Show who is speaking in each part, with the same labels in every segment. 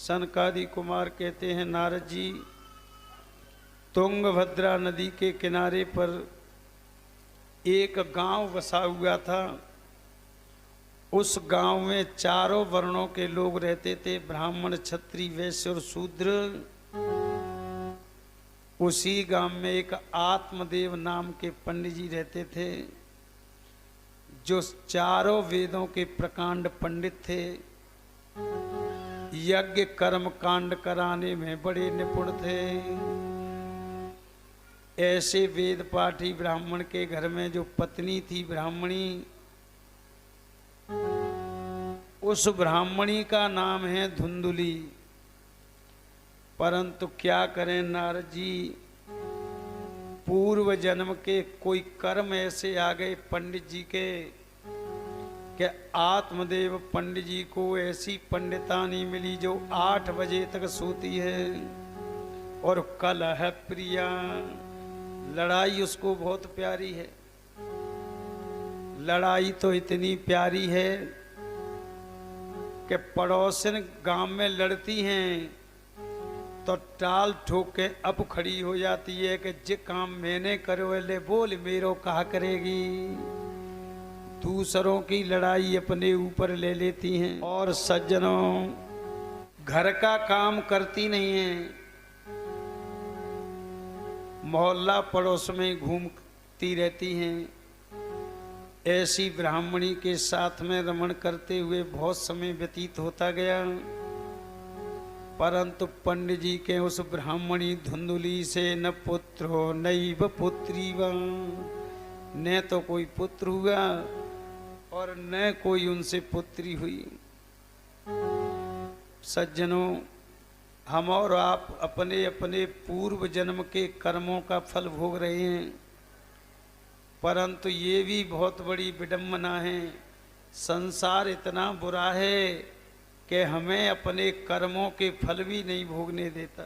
Speaker 1: सनकादि कुमार कहते हैं, नारद जी, तुंगभद्रा नदी के किनारे पर एक गांव बसा हुआ था। उस गांव में चारों वर्णों के लोग रहते थे, ब्राह्मण, क्षत्रिय, वैश्य और शूद्र। उसी गांव में एक आत्मदेव नाम के पंडित जी रहते थे, जो चारों वेदों के प्रकांड पंडित थे। यज्ञ कर्म कांड कराने में बड़े निपुण थे। ऐसे वेद पाठी ब्राह्मण के घर में जो पत्नी थी ब्राह्मणी, उस ब्राह्मणी का नाम है धुंधुली। परंतु क्या करें नारद जी, पूर्व जन्म के कोई कर्म ऐसे आ गए पंडित जी के कि आत्मदेव पंडित जी को ऐसी पंडितानी मिली जो 8 बजे तक सोती है। और कलह प्रिया, लड़ाई उसको बहुत प्यारी है। लड़ाई तो इतनी प्यारी है कि पड़ोसन गांव में लड़ती हैं तो टाल ठोक के अब खड़ी हो जाती है कि जे काम मैंने करो ले बोल मेरो कहा करेगी। दूसरों की लड़ाई अपने ऊपर ले लेती हैं। और सज्जनों, घर का काम करती नहीं है, मोहल्ला पड़ोस में घूमती रहती हैं। ऐसी ब्राह्मणी के साथ में रमण करते हुए बहुत समय व्यतीत होता गया। परंतु पंडित जी के उस ब्राह्मणी धुंधुली से न पुत्रो नैव पुत्री वा, न तो कोई पुत्र हुआ और न कोई उनसे पुत्री हुई। सज्जनों, हम और आप अपने अपने पूर्व जन्म के कर्मों का फल भोग रहे हैं। परंतु ये भी बहुत बड़ी विडंबना है, संसार इतना बुरा है कि हमें अपने कर्मों के फल भी नहीं भोगने देता।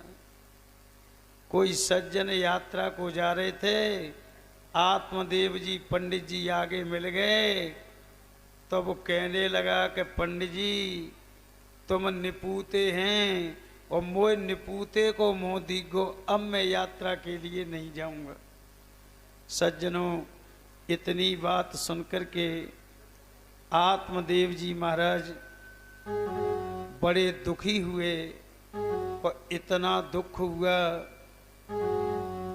Speaker 1: कोई सज्जन यात्रा को जा रहे थे, आत्मदेव जी पंडित जी आगे मिल गए तो वो कहने लगा कि पंडित जी तुम निपूते हैं और मोह निपूते को मोह दीगो, अब मैं यात्रा के लिए नहीं जाऊंगा। सज्जनों, इतनी बात सुनकर के आत्मदेव जी महाराज बड़े दुखी हुए और इतना दुख हुआ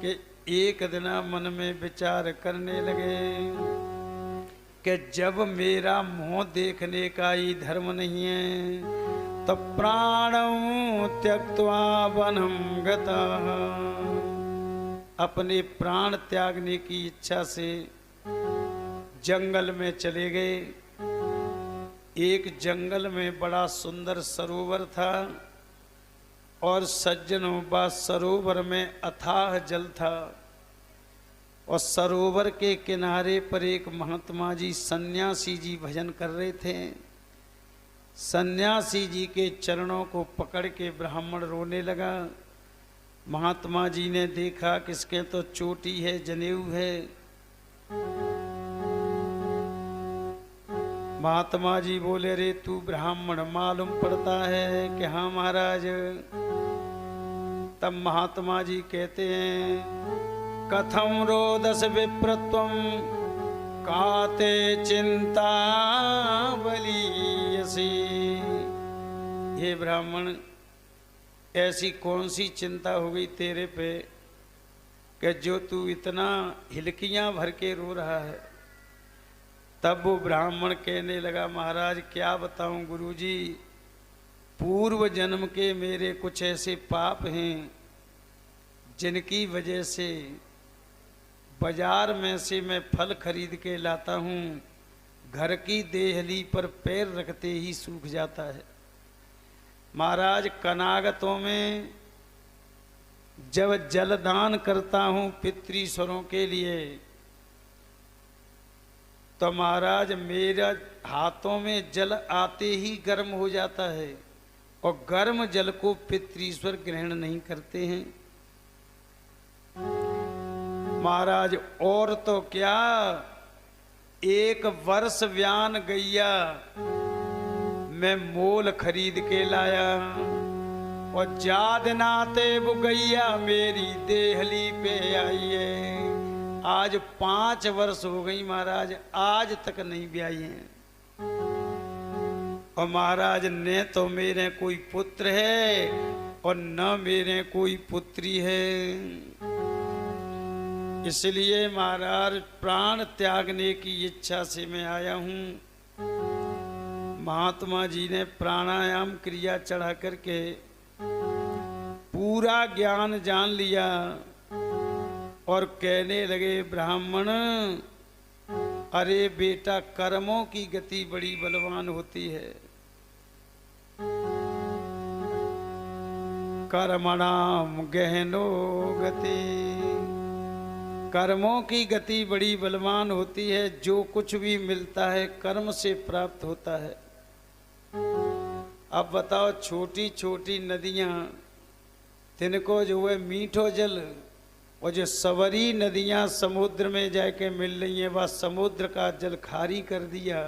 Speaker 1: कि एक दिन मन में विचार करने लगे कि जब मेरा मुंह देखने का ही धर्म नहीं है तो प्राणं त्यक्त्वा वनं गतः, अपने प्राण त्यागने की इच्छा से जंगल में चले गए। एक जंगल में बड़ा सुंदर सरोवर था और सज्जनों, बा सरोवर में अथाह जल था और सरोवर के किनारे पर एक महात्मा जी सन्यासी जी भजन कर रहे थे। सन्यासी जी के चरणों को पकड़ के ब्राह्मण रोने लगा। महात्मा जी ने देखा किसके तो चोटी है, जनेऊ है। महात्मा जी बोले, रे तू ब्राह्मण मालूम पड़ता है कि हाँ महाराज। तब महात्मा जी कहते हैं, कथम रोदस विप्रत्वम काते चिंता बलीयसी। हे ब्राह्मण, ऐसी कौन सी चिंता हो गई तेरे पे कि जो तू इतना हिलकियां भर के रो रहा है। तब वो ब्राह्मण कहने लगा, महाराज क्या बताऊं गुरुजी, पूर्व जन्म के मेरे कुछ ऐसे पाप हैं जिनकी वजह से बाजार में से मैं फल खरीद के लाता हूँ, घर की देहली पर पैर रखते ही सूख जाता है। महाराज, कनागतों में जब जलदान करता हूँ पितृश्वरों के लिए तो महाराज मेरा हाथों में जल आते ही गर्म हो जाता है और गर्म जल को पितृश्वर ग्रहण नहीं करते हैं। महाराज, और तो क्या, 1 वर्ष व्यान गैया मैं मोल खरीद के लाया और जाद नाते वो गैया मेरी देहली पे आई है। आज 5 वर्ष हो गई महाराज, आज तक नहीं ब्याही हैं। और महाराज ने तो मेरे कोई पुत्र है और न मेरे कोई पुत्री है। इसलिए महाराज प्राण त्यागने की इच्छा से मैं आया हूँ। महात्मा जी ने प्राणायाम क्रिया चढ़ा करके पूरा ज्ञान जान लिया और कहने लगे, ब्राह्मण अरे बेटा, कर्मों की गति बड़ी बलवान होती है। कर्मणाम गहनो गति, कर्मों की गति बड़ी बलवान होती है। जो कुछ भी मिलता है कर्म से प्राप्त होता है। अब बताओ, छोटी छोटी नदियां तिनको जो है मीठो जल, और जो सवरी नदियां समुद्र में जाके मिल रही हैं वह समुद्र का जल खारी कर दिया।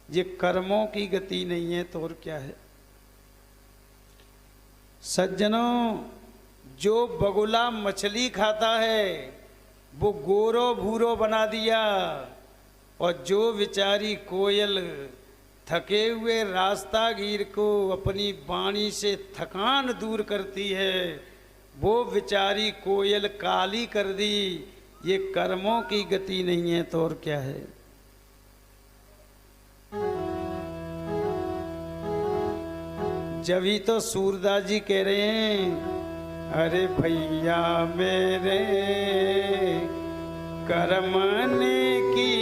Speaker 1: ये कर्मों की गति नहीं है तो और क्या है। सज्जनों, जो बगुला मछली खाता है वो गोरो भूरो बना दिया, और जो बेचारी कोयल थके हुए रास्तागीर को अपनी वाणी से थकान दूर करती है, वो बेचारी कोयल काली कर दी। ये कर्मों की गति नहीं है तो और क्या है। जभी तो सूरदास जी कह रहे हैं, अरे भैया मेरे कर्मने की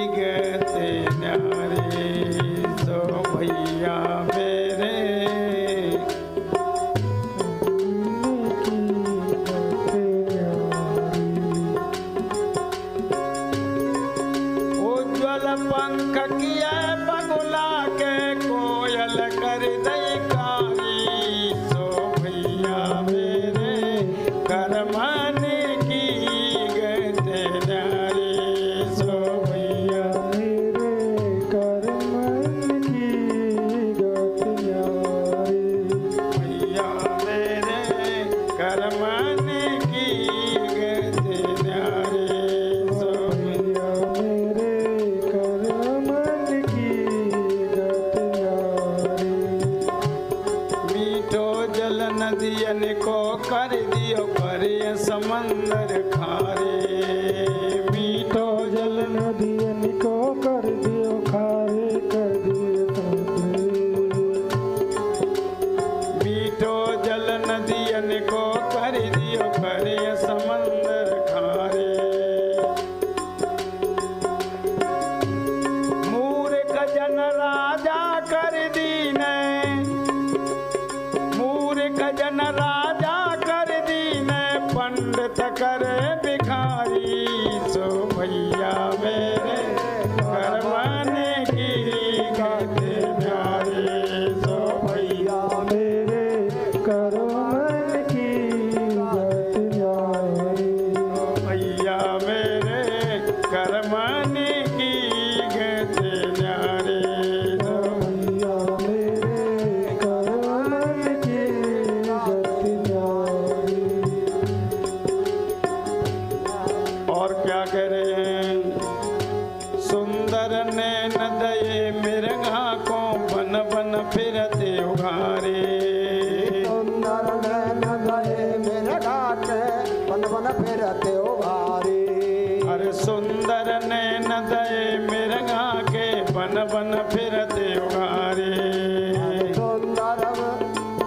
Speaker 1: गति न्यारे, तो भैया मेरे उज्ज्वल पंख किया बगुला के कोयल कर दई कारी, सो भैया मेरे कर्मने की गति न्यारे, सो भैया
Speaker 2: मेरे कर्मन की गति न्यारी,
Speaker 1: भैया मेरे कर्मने की गति न्यारे, सो
Speaker 2: भैया मेरे कर्मन की गति न्यारी।
Speaker 1: मीठो जल नदियन को कर दियो करे समंदर खारे, मीठो
Speaker 2: जल नदियन को कर दियो खारे, कर दियो समुद्र।
Speaker 1: मीठो जल नदियन को कर दियो करे समंदर खारे। मूर्ख जन राजा कर दीने, मूर्ख जन राजा कर दीने, पंडित करे भिखारी, सो भैया मेरे कर्मने की गति न्यारी, सो भैया
Speaker 2: मेरे कर्मन की गति न्यारी,
Speaker 1: भैया मेरे कर्मने की गति न्यारी,
Speaker 2: भैया मेरे कर्मन की गति न्यारी।
Speaker 1: और क्या कह रहे हैं, सुंदर नैन दये मिर्गा को बन बन फिरते उघारे,
Speaker 3: सुंदर नैन दये मेरे घाटे बन बन फिरते उघारे।
Speaker 1: अरे सुंदर नैन दये मिर्गा के बन बन फिरते उघारे,
Speaker 3: सुंदर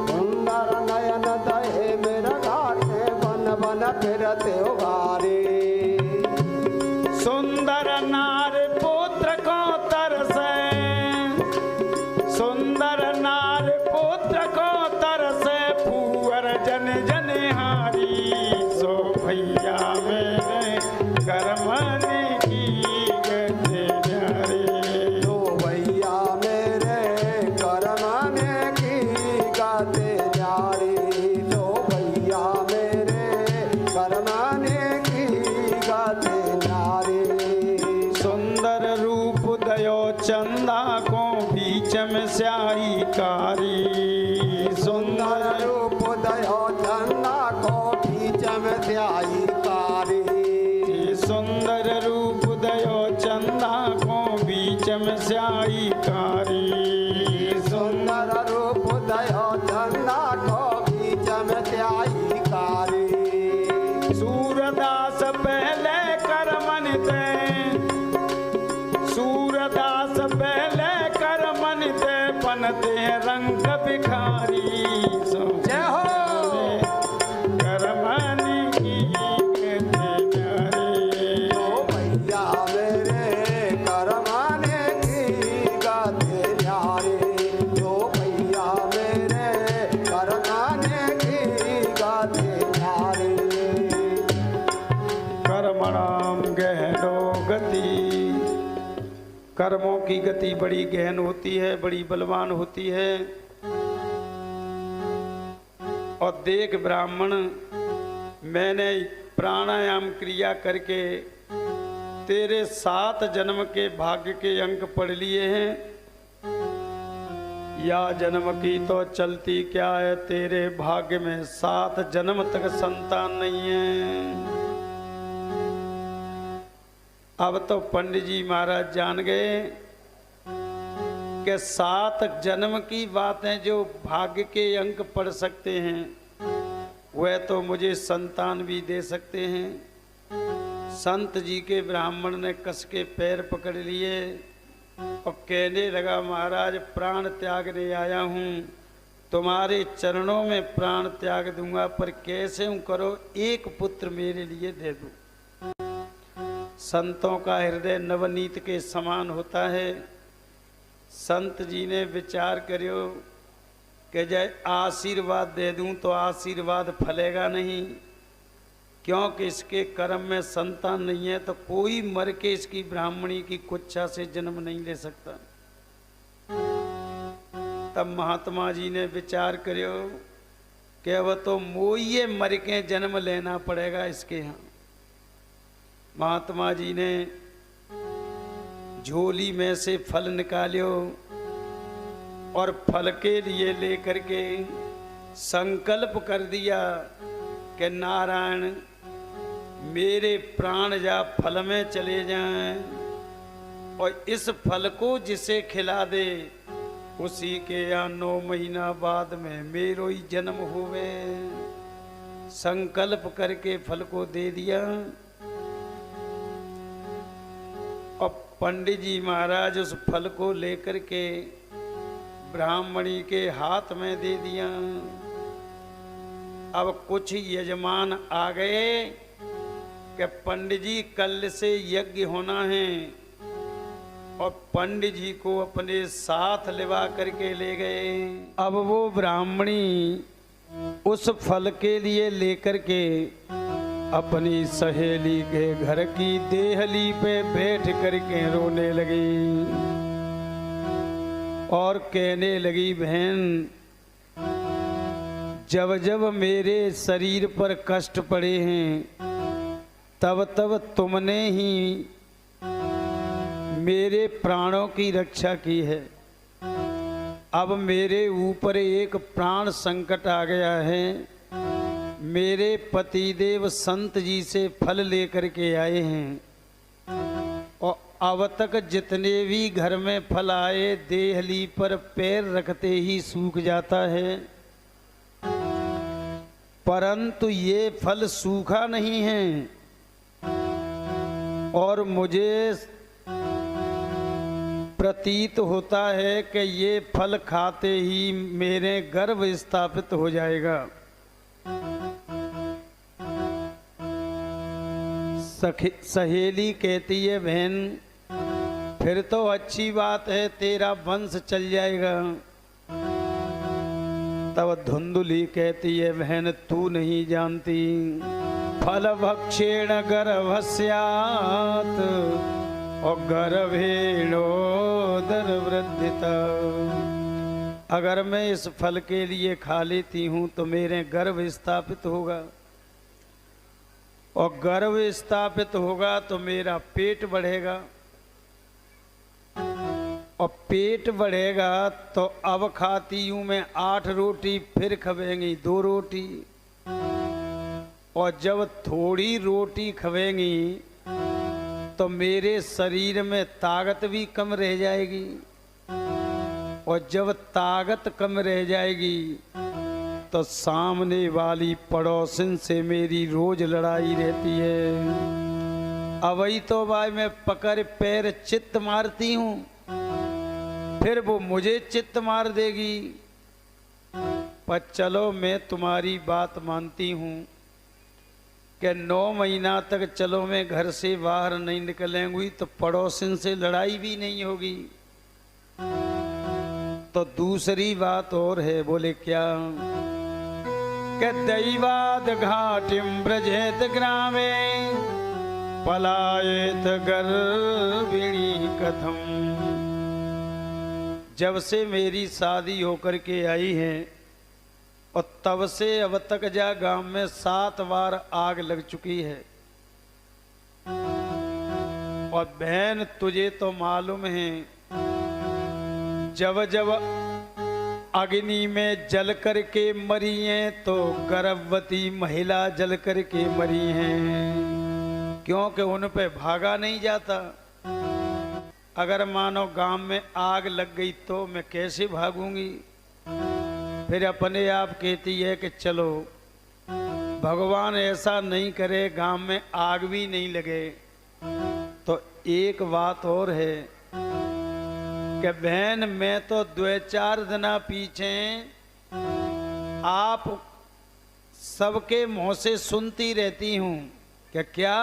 Speaker 3: सुंदर नयन दये मेरे घाटे बन बन फिरते उघारे।
Speaker 1: सुंदर नार पुत्र को तरसे, सुंदर नार पुत्र को तरसे, फूअर जन जनिहारी, सो भैया मेरे कर्मने की गति न्यारी,
Speaker 3: तो भैया मेरे कर्मने की गति न्यारी, तो भैया मेरे कर्मने त्याई कारी।
Speaker 1: सुंदर रूप दयो चंदा को बीच में स्याही कारी।
Speaker 3: सुंदर रूप दयो चंदा को बीच में त्याई कारी।
Speaker 1: सूरदास पहले कर मन ते, सूरदास पहले कर मन ते बनते रंग भिखारी।
Speaker 3: जय हो
Speaker 1: कर मन की कहते न्यारे।
Speaker 3: ओ भैया मेरे करमाने की गाते न्यारे। ओ भैया मेरे करमाने की गाते न्यारे।
Speaker 1: कर्मणाम गहनो गति, कर्मों की गति बड़ी गहन होती है, बड़ी बलवान होती है। और देख ब्राह्मण, मैंने प्राणायाम क्रिया करके तेरे 7 जन्म के भाग्य के अंक पढ़ लिए हैं। या जन्म की तो चलती क्या है, तेरे भाग्य में 7 जन्म तक संतान नहीं है। अब तो पंडित जी महाराज जान गए कि 7 जन्म की बातें जो भाग्य के अंक पढ़ सकते हैं वह तो मुझे संतान भी दे सकते हैं। संत जी के ब्राह्मण ने कस के पैर पकड़ लिए और कहने लगा, महाराज प्राण त्यागने आया हूँ, तुम्हारे चरणों में प्राण त्याग दूंगा, पर कैसे हूँ करो, एक पुत्र मेरे लिए दे दो। संतों का हृदय नवनीत के समान होता है। संत जी ने विचार करो कि जय आशीर्वाद दे दूं तो आशीर्वाद फलेगा नहीं, क्योंकि इसके कर्म में संतान नहीं है, तो कोई मर के इसकी ब्राह्मणी की कुच्छा से जन्म नहीं ले सकता। तब महात्मा जी ने विचार करो कि अब तो मोइये मर के जन्म लेना पड़ेगा इसके यहाँ। महात्मा जी ने झोली में से फल निकालियो और फल के लिए लेकर के संकल्प कर दिया कि नारायण मेरे प्राण जा फल में चले जाएं, और इस फल को जिसे खिला दे उसी के यहाँ 9 महीना बाद में मेरो ही जन्म होवे। संकल्प करके फल को दे दिया। और पंडित जी महाराज उस फल को लेकर के ब्राह्मणी के हाथ में दे दिया। अब कुछ यजमान आ गए कि पंडित जी कल से यज्ञ होना है, और पंडित जी को अपने साथ लिवा करके ले गए। अब वो ब्राह्मणी उस फल के लिए लेकर के अपनी सहेली के घर की देहली पे बैठ करके रोने लगी और कहने लगी, बहन जब जब मेरे शरीर पर कष्ट पड़े हैं तब तब तुमने ही मेरे प्राणों की रक्षा की है। अब मेरे ऊपर एक प्राण संकट आ गया है। मेरे पतिदेव संत जी से फल लेकर के आए हैं, और अब तक जितने भी घर में फल आए देहली पर पैर रखते ही सूख जाता है, परंतु ये फल सूखा नहीं है, और मुझे प्रतीत होता है कि ये फल खाते ही मेरे गर्भ स्थापित हो जाएगा। सहेली कहती है, बहन फिर तो अच्छी बात है, तेरा वंश चल जाएगा। तब धुंधुली कहती है, बहन तू नहीं जानती, फल भक्षेण गर्भस्यात् और गर्भेणोदर वृद्धिता। अगर मैं इस फल के लिए खा लेती हूँ तो मेरे गर्भ स्थापित होगा, और गर्भ स्थापित होगा तो मेरा पेट बढ़ेगा, और पेट बढ़ेगा तो अब खाती हूँ मैं 8 रोटी, फिर खबेंगी 2 रोटी, और जब थोड़ी रोटी खवेंगी तो मेरे शरीर में ताकत भी कम रह जाएगी, और जब ताकत कम रह जाएगी तो सामने वाली पड़ोसन से मेरी रोज लड़ाई रहती है। अवई तो भाई मैं पकड़ पैर चित्त मारती हूँ, फिर वो मुझे चित्त मार देगी। पर चलो मैं तुम्हारी बात मानती हूँ कि 9 महीना तक चलो मैं घर से बाहर नहीं निकलेंगी तो पड़ोसन से लड़ाई भी नहीं होगी। तो दूसरी बात और है। बोले क्या? कि दैवाद घाटिम ब्रजेत ग्रामे पलायत गर्भिणी कथम। जब से मेरी शादी होकर के आई है और तब से अब तक जा गांव में 7 बार आग लग चुकी है। और बहन तुझे तो मालूम है, जब जब अग्नि में जल करके मरी हैं तो गर्भवती महिला जल करके मरी हैं, क्योंकि उन पे भागा नहीं जाता। अगर मानो गांव में आग लग गई तो मैं कैसे भागूंगी? फिर अपने आप कहती है कि चलो भगवान ऐसा नहीं करे, गांव में आग भी नहीं लगे। तो एक बात और है कि बहन मैं तो 2-4 दिन पीछे आप सबके मुंह से सुनती रहती हूँ कि क्या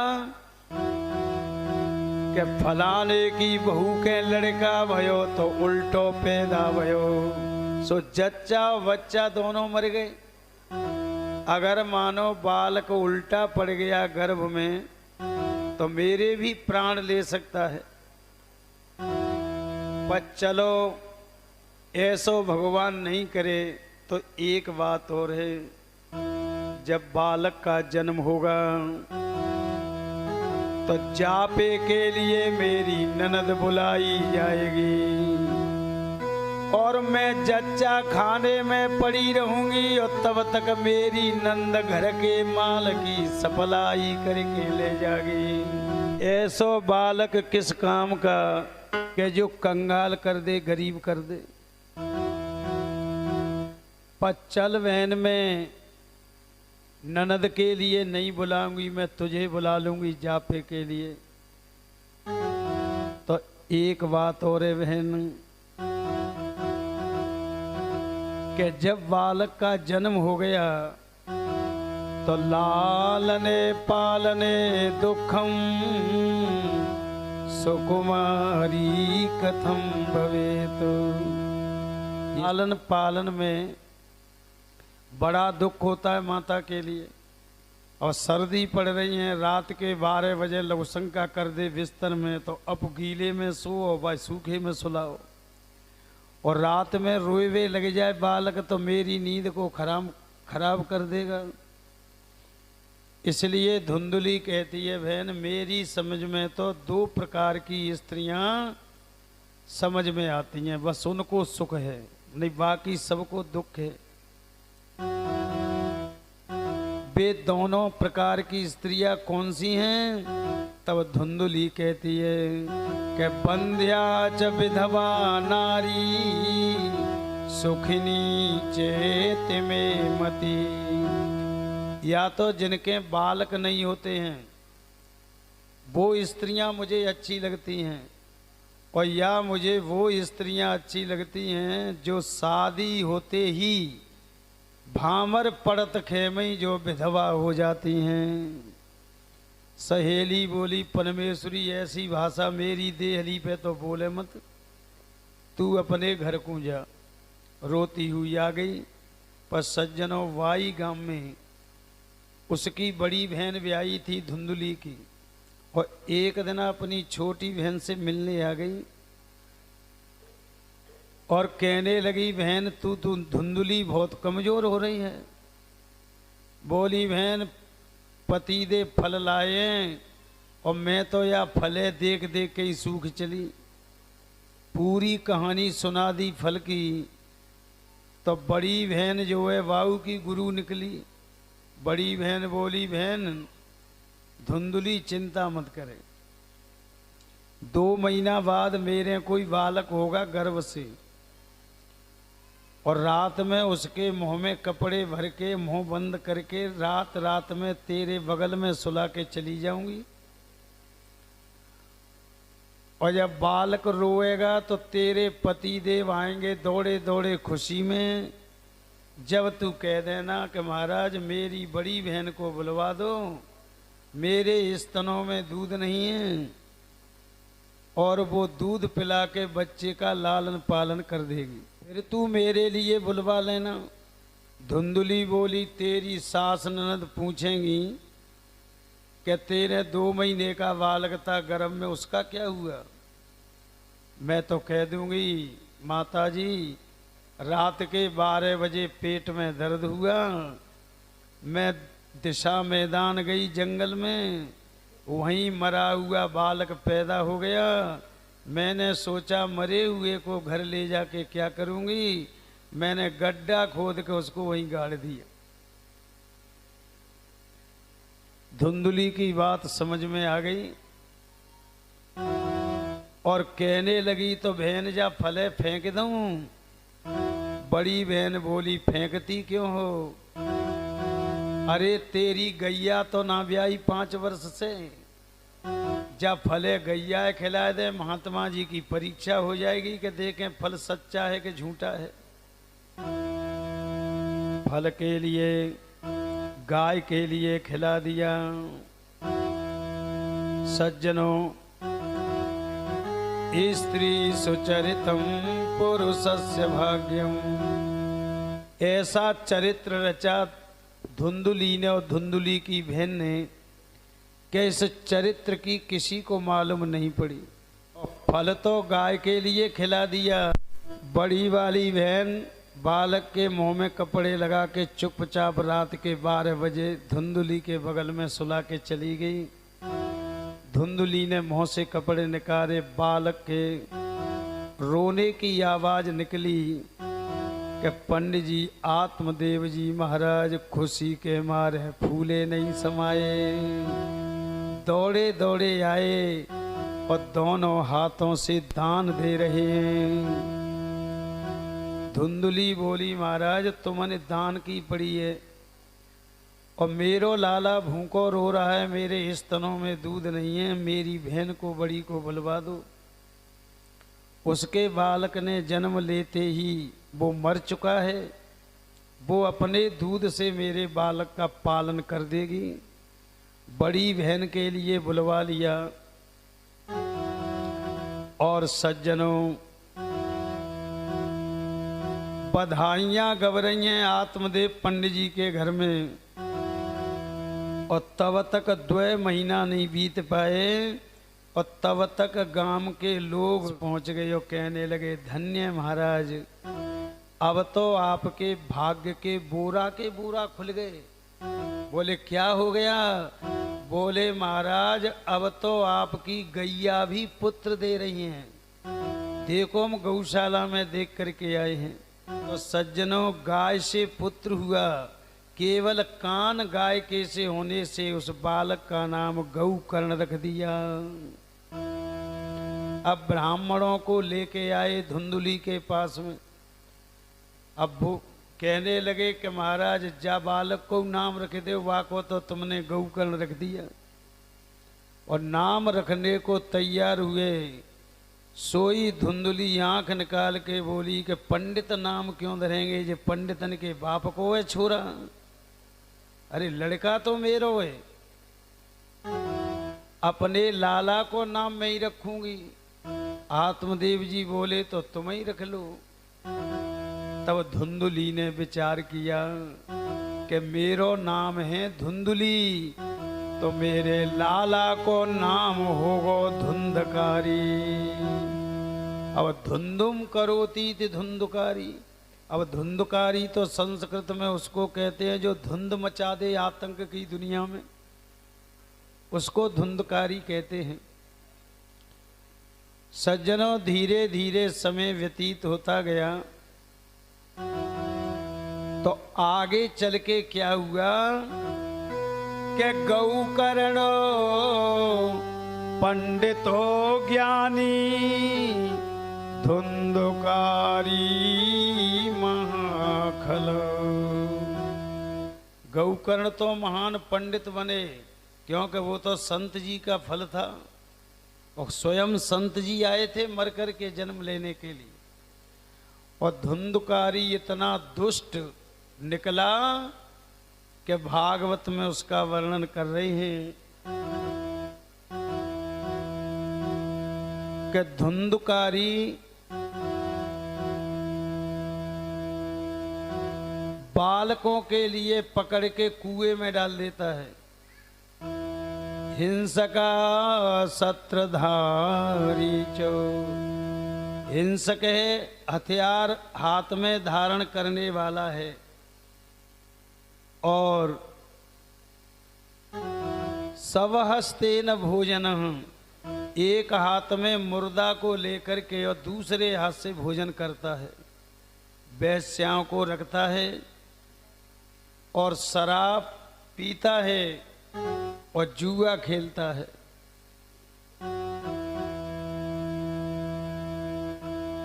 Speaker 1: कि फलाने की बहू के लड़का भयो तो उल्टो पैदा भयो, सो जच्चा बच्चा दोनों मर गए। अगर मानो बालक उल्टा पड़ गया गर्भ में तो मेरे भी प्राण ले सकता है। पर चलो ऐसो भगवान नहीं करे। तो एक बात और है, जब बालक का जन्म होगा तो जापे के लिए मेरी ननद बुलाई जाएगी और मैं जच्चा खाने में पड़ी रहूंगी और तब तक मेरी नंद घर के माल की सप्लाई करके ले जाएगी। ऐसो बालक किस काम का कि जो कंगाल कर दे, गरीब कर दे। पर चल बहन में ननद के लिए नहीं बुलाऊंगी, मैं तुझे बुला लूंगी जापे के लिए। तो एक बात और है बहन कि जब बालक का जन्म हो गया तो लालने पालने दुखम सुकुमारी कथम भवेत। लालन पालन में बड़ा दुख होता है माता के लिए। और सर्दी पड़ रही है, रात के 12 बजे लघुशंका कर दे बिस्तर में तो अब गीले में सो और भाई सूखे में सुलाओ। और रात में रोए लग जाए बालक तो मेरी नींद को खराब कर देगा। इसलिए धुंधली कहती है बहन मेरी समझ में तो 2 प्रकार की स्त्रियां समझ में आती हैं, बस उनको सुख है, नहीं बाकी सबको दुख है। वे दोनों प्रकार की स्त्रियां कौन सी हैं? तब धुंधली कहती है कि बंध्या च विधवा नारी सुखिनी चेत में मती। या तो जिनके बालक नहीं होते हैं वो स्त्रियां मुझे अच्छी लगती हैं, और या मुझे वो स्त्रियां अच्छी लगती हैं जो शादी होते ही भामर पड़त खेमई जो विधवा हो जाती हैं। सहेली बोली परमेश्वरी ऐसी भाषा मेरी देहली पे तो बोले मत, तू अपने घर को जा। रोती हुई आ गई। पर सज्जनों वाई गांव में उसकी बड़ी बहन ब्याही थी धुंधली की, और एक दिन अपनी छोटी बहन से मिलने आ गई और कहने लगी बहन तू धुंधली बहुत कमजोर हो रही है। बोली बहन पति दे फल लाए और मैं तो या फले देख देख के ही सूख चली। पूरी कहानी सुना दी फल की। तो बड़ी बहन जो है वाऊ की गुरु निकली। बड़ी बहन बोली, बहन धुंधुली चिंता मत करे, 2 महीना बाद मेरे कोई बालक होगा गर्भ से, और रात में उसके मुंह में कपड़े भर के मुंह बंद करके रात रात में तेरे बगल में सुला के चली जाऊंगी। और जब बालक रोएगा तो तेरे पति देव आएंगे दौड़े दौड़े खुशी में। जब तू कह देना कि महाराज मेरी बड़ी बहन को बुलवा दो, मेरे स्तनों में दूध नहीं है, और वो दूध पिला के बच्चे का लालन पालन कर देगी, फिर तू मेरे लिए बुलवा लेना। धुंधुली बोली, तेरी सास ननद पूछेंगी कि तेरे 2 महीने का बालक था गर्भ में, उसका क्या हुआ? मैं तो कह दूंगी, माता जी रात के 12 बजे पेट में दर्द हुआ, मैं दिशा मैदान गई जंगल में, वहीं मरा हुआ बालक पैदा हो गया। मैंने सोचा मरे हुए को घर ले जाके क्या करूंगी, मैंने गड्ढा खोद के उसको वहीं गाड़ दिया। धुंधुली की बात समझ में आ गई और कहने लगी, तो बहन जा फले फेंक दूं? बड़ी बहन बोली, फेंकती क्यों हो? अरे तेरी गैया तो ना ब्याई 5 वर्ष से, जब फले गैया खिला दे, महात्मा जी की परीक्षा हो जाएगी कि देखें फल सच्चा है कि झूठा है। फल के लिए गाय के लिए खिला दिया। सज्जनों, स्त्री सुचरितम पुरुषस्य भाग्यम, ऐसा चरित्र रचा धुंधुली ने और धुंधुली की बहन ने कि इस चरित्र की किसी को मालूम नहीं पड़ी। फल तो गाय के लिए खिला दिया। बड़ी वाली बहन बालक के मुंह में कपड़े लगा के चुपचाप रात के 12 बजे धुंधुली के बगल में सुला के चली गई। धुंधुली ने मुंह से कपड़े निकाले, बालक के रोने की आवाज निकली कि पंडित जी, आत्मदेव जी महाराज खुशी के मारे फूले नहीं समाये। दौड़े दौड़े आए और दोनों हाथों से दान दे रहे हैं। धुंधुली बोली, महाराज तुमने दान की पड़ी है और मेरो लाला भूखो रो रहा है, मेरे स्तनों में दूध नहीं है, मेरी बहन को बड़ी को बुलवा दो। उसके बालक ने जन्म लेते ही वो मर चुका है, वो अपने दूध से मेरे बालक का पालन कर देगी। बड़ी बहन के लिए बुलवा लिया। और सज्जनों, बधाइयां गव रही हैं आत्मदेव पंडित जी के घर में, और तब तक 2 महीना नहीं बीत पाए और तब तक गांव के लोग पहुंच गए और कहने लगे, धन्य महाराज, अब तो आपके भाग्य के बोरा खुल गए। बोले क्या हो गया? बोले महाराज अब तो आपकी गैया भी पुत्र दे रही हैं, देखो हम गौशाला में देख करके आए हैं। तो सज्जनों, गाय से पुत्र हुआ, केवल कान गाय के से होने से उस बालक का नाम गौकर्ण रख दिया। अब ब्राह्मणों को लेके आए धुंधुली के पास में। अब वो कहने लगे कि महाराज जा बालक को नाम रख दे, वाको तो तुमने गौकर्ण रख दिया। और नाम रखने को तैयार हुए, सोई धुंधुली आंख निकाल के बोली कि पंडित नाम क्यों धरेंगे, ये पंडितन के बाप को है छोरा, अरे लड़का तो मेरो है, अपने लाला को नाम मैं ही रखूंगी। आत्मदेव जी बोले तो तुम ही रख लो। तब धुंधुली ने विचार किया कि मेरो नाम है धुंधुली, तो मेरे लाला को नाम होगो धुंधकारी। अब धुंधुम करोती थी धुंधकारी। अब धुंधकारी तो संस्कृत में उसको कहते हैं जो धुंध मचा दे आतंक की दुनिया में, उसको धुंधकारी कहते हैं। सज्जनों, धीरे धीरे समय व्यतीत होता गया तो आगे चल के क्या हुआ कि गौ करणो पंडितो ज्ञानी धुंधुकारी महाखल। गौकर्ण तो महान पंडित बने, क्योंकि वो तो संत जी का फल था और स्वयं संत जी आए थे मर कर के जन्म लेने के लिए। और धुंधकारी इतना दुष्ट निकला कि भागवत में उसका वर्णन कर रहे हैं कि धुंधकारी बालकों के लिए पकड़ के कुएं में डाल देता है। हिंसका सत्रधारी चो, हिंसक है, हथियार हाथ में धारण करने वाला है, और स्वहस्तेन भोजनः, एक हाथ में मुर्दा को लेकर के और दूसरे हाथ से भोजन करता है, वेश्याओं को रखता है और शराब पीता है और जुआ खेलता है।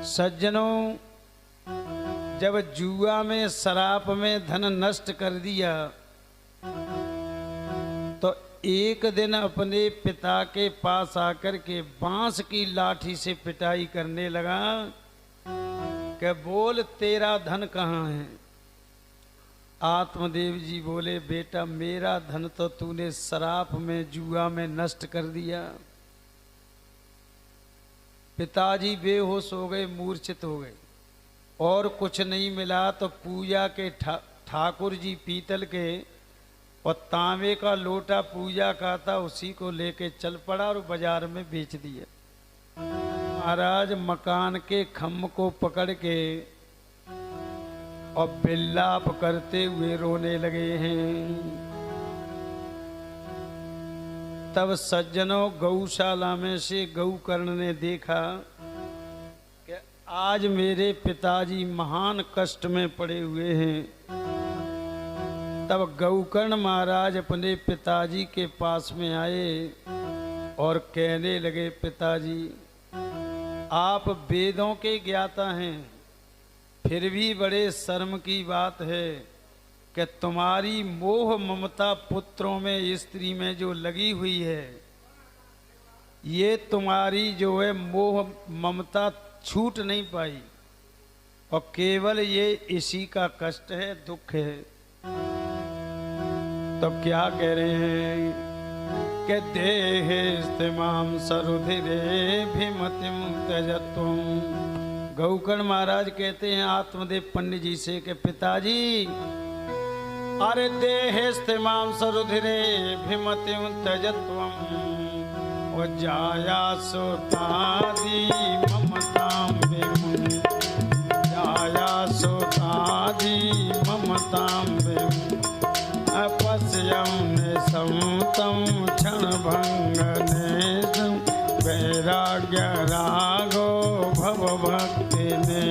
Speaker 1: सज्जनों, जब जुआ में शराब में धन नष्ट कर दिया तो एक दिन अपने पिता के पास आकर के बांस की लाठी से पिटाई करने लगा कि बोल तेरा धन कहाँ है। आत्मदेव जी बोले, बेटा मेरा धन तो तूने शराब में जुआ में नष्ट कर दिया। पिताजी बेहोश हो गए, मूर्छित हो गए, और कुछ नहीं मिला तो पूजा के ठाकुर जी पीतल के और तांबे का लोटा पूजा का था, उसी को लेके चल पड़ा और बाजार में बेच दिया। महाराज मकान के खम्भ को पकड़ के और बिल्लाप करते हुए रोने लगे हैं। तब सज्जनों, गौशाला में से गौकर्ण ने देखा कि आज मेरे पिताजी महान कष्ट में पड़े हुए हैं। तब गौकर्ण महाराज अपने पिताजी के पास में आए और कहने लगे, पिताजी आप वेदों के ज्ञाता हैं, फिर भी बड़े शर्म की बात है कि तुम्हारी मोह ममता पुत्रों में, स्त्री में जो लगी हुई है, ये तुम्हारी जो है मोह ममता छूट नहीं पाई, और केवल ये इसी का कष्ट है, दुख है। तो क्या कह रहे हैं कि देहेस्तिमाम सरुधिरे भीमतिम त्यजत्वम्। गौकर्ण महाराज कहते हैं आत्मदेव पंडित जी से कि पिताजी, अरे देहेस्तिमाम सरुधिरे भीमतिम त्यजत्वम् जाया सोतादि ममतां विमुं, जाया सोतादि ममतां विमुं, अपश्यं निसंतं क्षणभङ्गनेशं, वैराग्य रागो भवभक्तिने,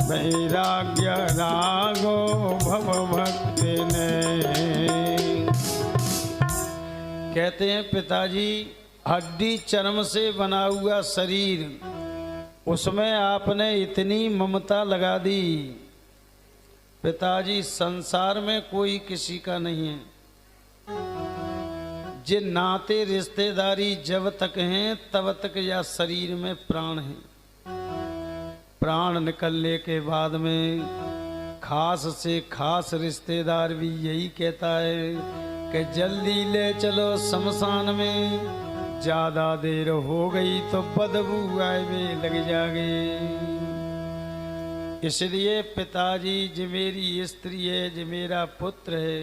Speaker 1: वैराग्य रागो भवभक्तिने। कहते हैं पिताजी, हड्डी चर्म से बना हुआ शरीर, उसमें आपने इतनी ममता लगा दी। पिताजी, संसार में कोई किसी का नहीं है। जे नाते रिश्तेदारी जब तक हैं तब तक या शरीर में प्राण है। प्राण निकलने के बाद में खास से खास रिश्तेदार भी यही कहता है कि जल्दी ले चलो शमशान में, ज्यादा देर हो गई तो बदबू आए में लग जाएगी। इसलिए पिताजी, जो मेरी स्त्री है, जो मेरा पुत्र है,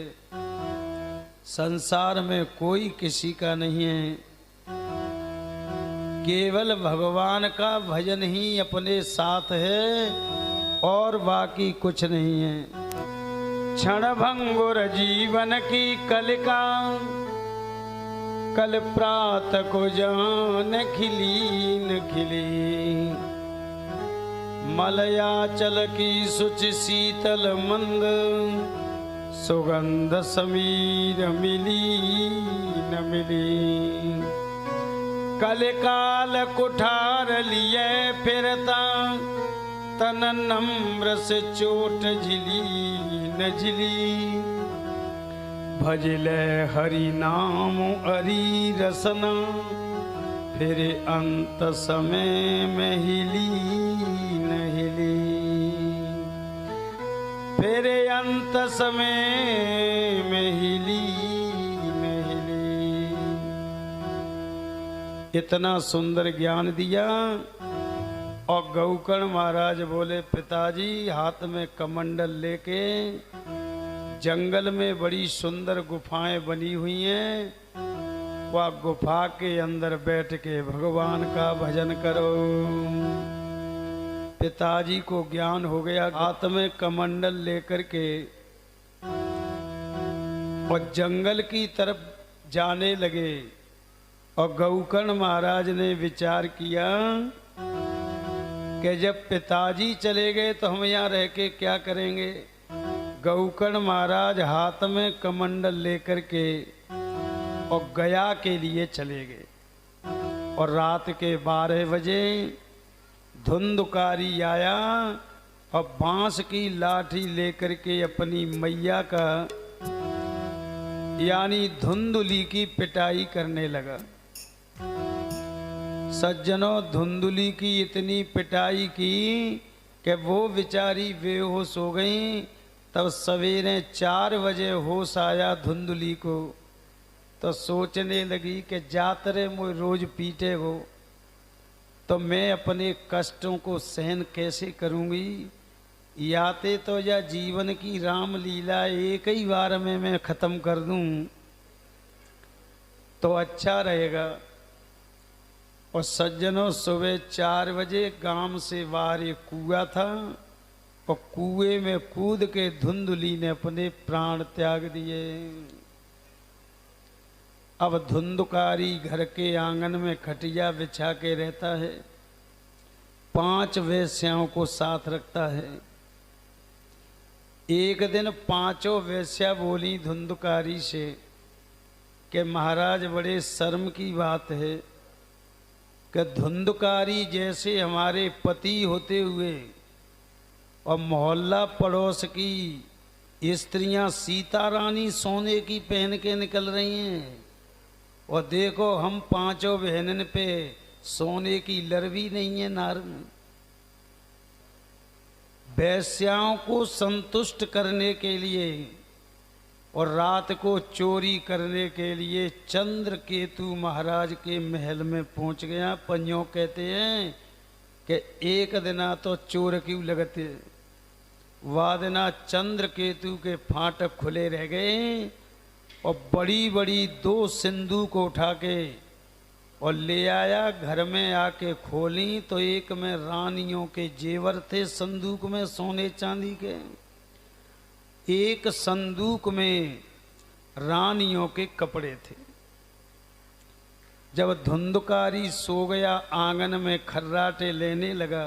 Speaker 1: संसार में कोई किसी का नहीं है। केवल भगवान का भजन ही अपने साथ है और बाकी कुछ नहीं है। क्षण भंगुर जीवन की कलिका, कल प्रात को जान खिली न खिली। मलयाचल की शुचि शीतल मंद सुगंध समीर मिली न मिली। कलिकाल कुठार लिए फिरता तन नम्र से चोट झिली न झिली। भजले हरि नाम हरि रसना फिर अंत समय में हिली न हिली। फिर अंत समय में हिली न हिली। इतना सुंदर ज्ञान दिया और गौकर्ण महाराज बोले पिताजी हाथ में कमंडल लेके जंगल में बड़ी सुंदर गुफाएं बनी हुई हैं, वह गुफा के अंदर बैठ के भगवान का भजन करो। पिताजी को ज्ञान हो गया, हाथ में कमंडल लेकर के और जंगल की तरफ जाने लगे। और गौकर्ण महाराज ने विचार किया कि जब पिताजी चले गए तो हम यहाँ रह के क्या करेंगे। गौकर्ण महाराज हाथ में कमंडल लेकर के और गया के लिए चले गए। और रात के 12 बजे धुंधकारी आया और बांस की लाठी लेकर के अपनी मैया का यानी धुंधुली की पिटाई करने लगा। सज्जनों, धुंधुली की इतनी पिटाई की कि वो बेचारी बेहोश हो गई। तब सवेरे 4 बजे होश आया धुंधुली को, तो सोचने लगी कि जातरे मुझे रोज पीटे हो तो मैं अपने कष्टों को सहन कैसे करूंगी। याते तो या जीवन की राम लीला एक ही बार में मैं खत्म कर दूं तो अच्छा रहेगा। और सज्जनों, सुबह 4 बजे गांव से बाहर एक कुआं था और कुएं में कूद के धुंधुली ने अपने प्राण त्याग दिए। अब धुंधकारी घर के आंगन में खटिया बिछा के रहता है, 5 वेश्याओं को साथ रखता है। एक दिन 5 वेश्या बोली धुंधकारी से कि महाराज बड़े शर्म की बात है कि धुंधकारी जैसे हमारे पति होते हुए और मोहल्ला पड़ोस की स्त्रियां सीता रानी सोने की पहन के निकल रही हैं और देखो हम 5 बहनन पे सोने की लरवी नहीं है नार में। वैश्याओं को संतुष्ट करने के लिए और रात को चोरी करने के लिए चंद्रकेतु महाराज के महल में पहुंच गया। पंजों कहते हैं कि एक दिना तो चोर क्यों लगते, वादना चंद्रकेतु के फाटक खुले रह गए और बड़ी बड़ी 2 सिंदूक उठा के और ले आया। घर में आके खोली तो एक में रानियों के जेवर थे, संदूक में सोने चांदी के, एक संदूक में रानियों के कपड़े थे। जब धुंधकारी सो गया, आंगन में खर्राटे लेने लगा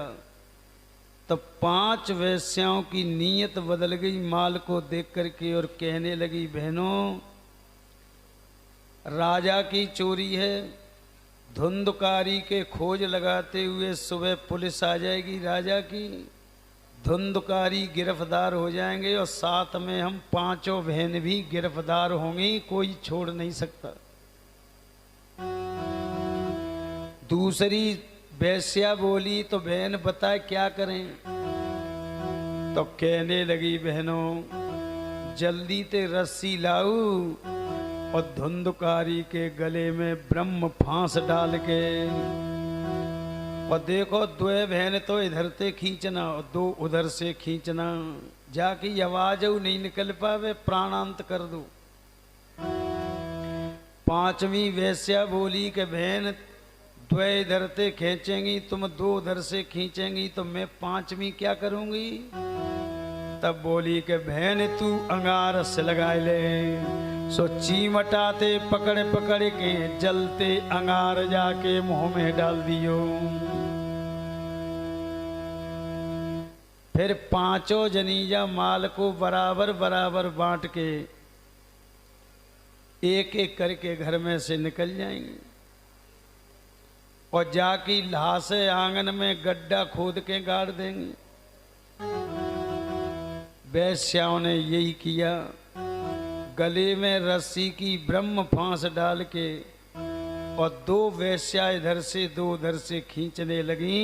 Speaker 1: तो 5 वेश्याओं की नीयत बदल गई माल को देख करके और कहने लगी बहनों राजा की चोरी है, धुंधकारी के खोज लगाते हुए सुबह पुलिस आ जाएगी राजा की, धुंधकारी गिरफ्तार हो जाएंगे और साथ में हम 5 बहन भी गिरफ्तार होंगी, कोई छोड़ नहीं सकता। दूसरी वैश्या बोली तो बहन बताए क्या करें। तो कहने लगी बहनों जल्दी ते रस्सी लाऊ और धुंधकारी के गले में ब्रह्म फांस डाल के और देखो 2 बहन तो इधर से खींचना और 2 उधर से खींचना, जाके आवाज नहीं निकल पावे प्राणांत कर दो। 5वीं वैश्या बोली कि बहन 2 इधर से खींचेंगी, तुम 2 उधर से खींचेंगी तो मैं 5वीं क्या करूंगी। तब बोली कि बहन तू अंगार से लगा ले, सो चीमटाते पकड़ पकड़ के जलते अंगार जाके मुंह में डाल दियो। फिर पांचों जनीजा माल को बराबर बराबर बांट के एक एक करके घर में से निकल जाएंगे और जाकी लाश आंगन में गड्ढा खोद के गाड़ देंगे। वैश्याओं ने यही किया। गले में रस्सी की ब्रह्म फांस डाल के और दो वैश्या इधर से दो उधर से खींचने लगी।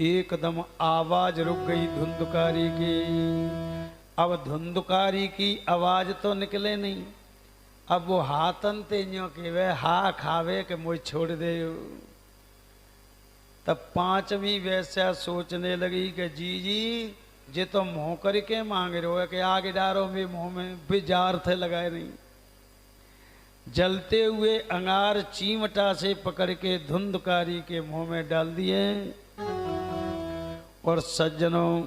Speaker 1: एकदम आवाज रुक गई धुंधकारी की। अब धुंधकारी की आवाज तो निकले नहीं। अब वो हाथन ते न्यों के वे हा खावे के मुझे छोड़ दे। तब पांचवी वैश्या सोचने लगी कि जी जे तो मुँह करके मांग रहे हो कि आगे डारो में मुंह में बेजार थे लगाए नहीं। जलते हुए अंगार चीमटा से पकड़ के धुंधकारी के मुंह में डाल दिए। और सज्जनों,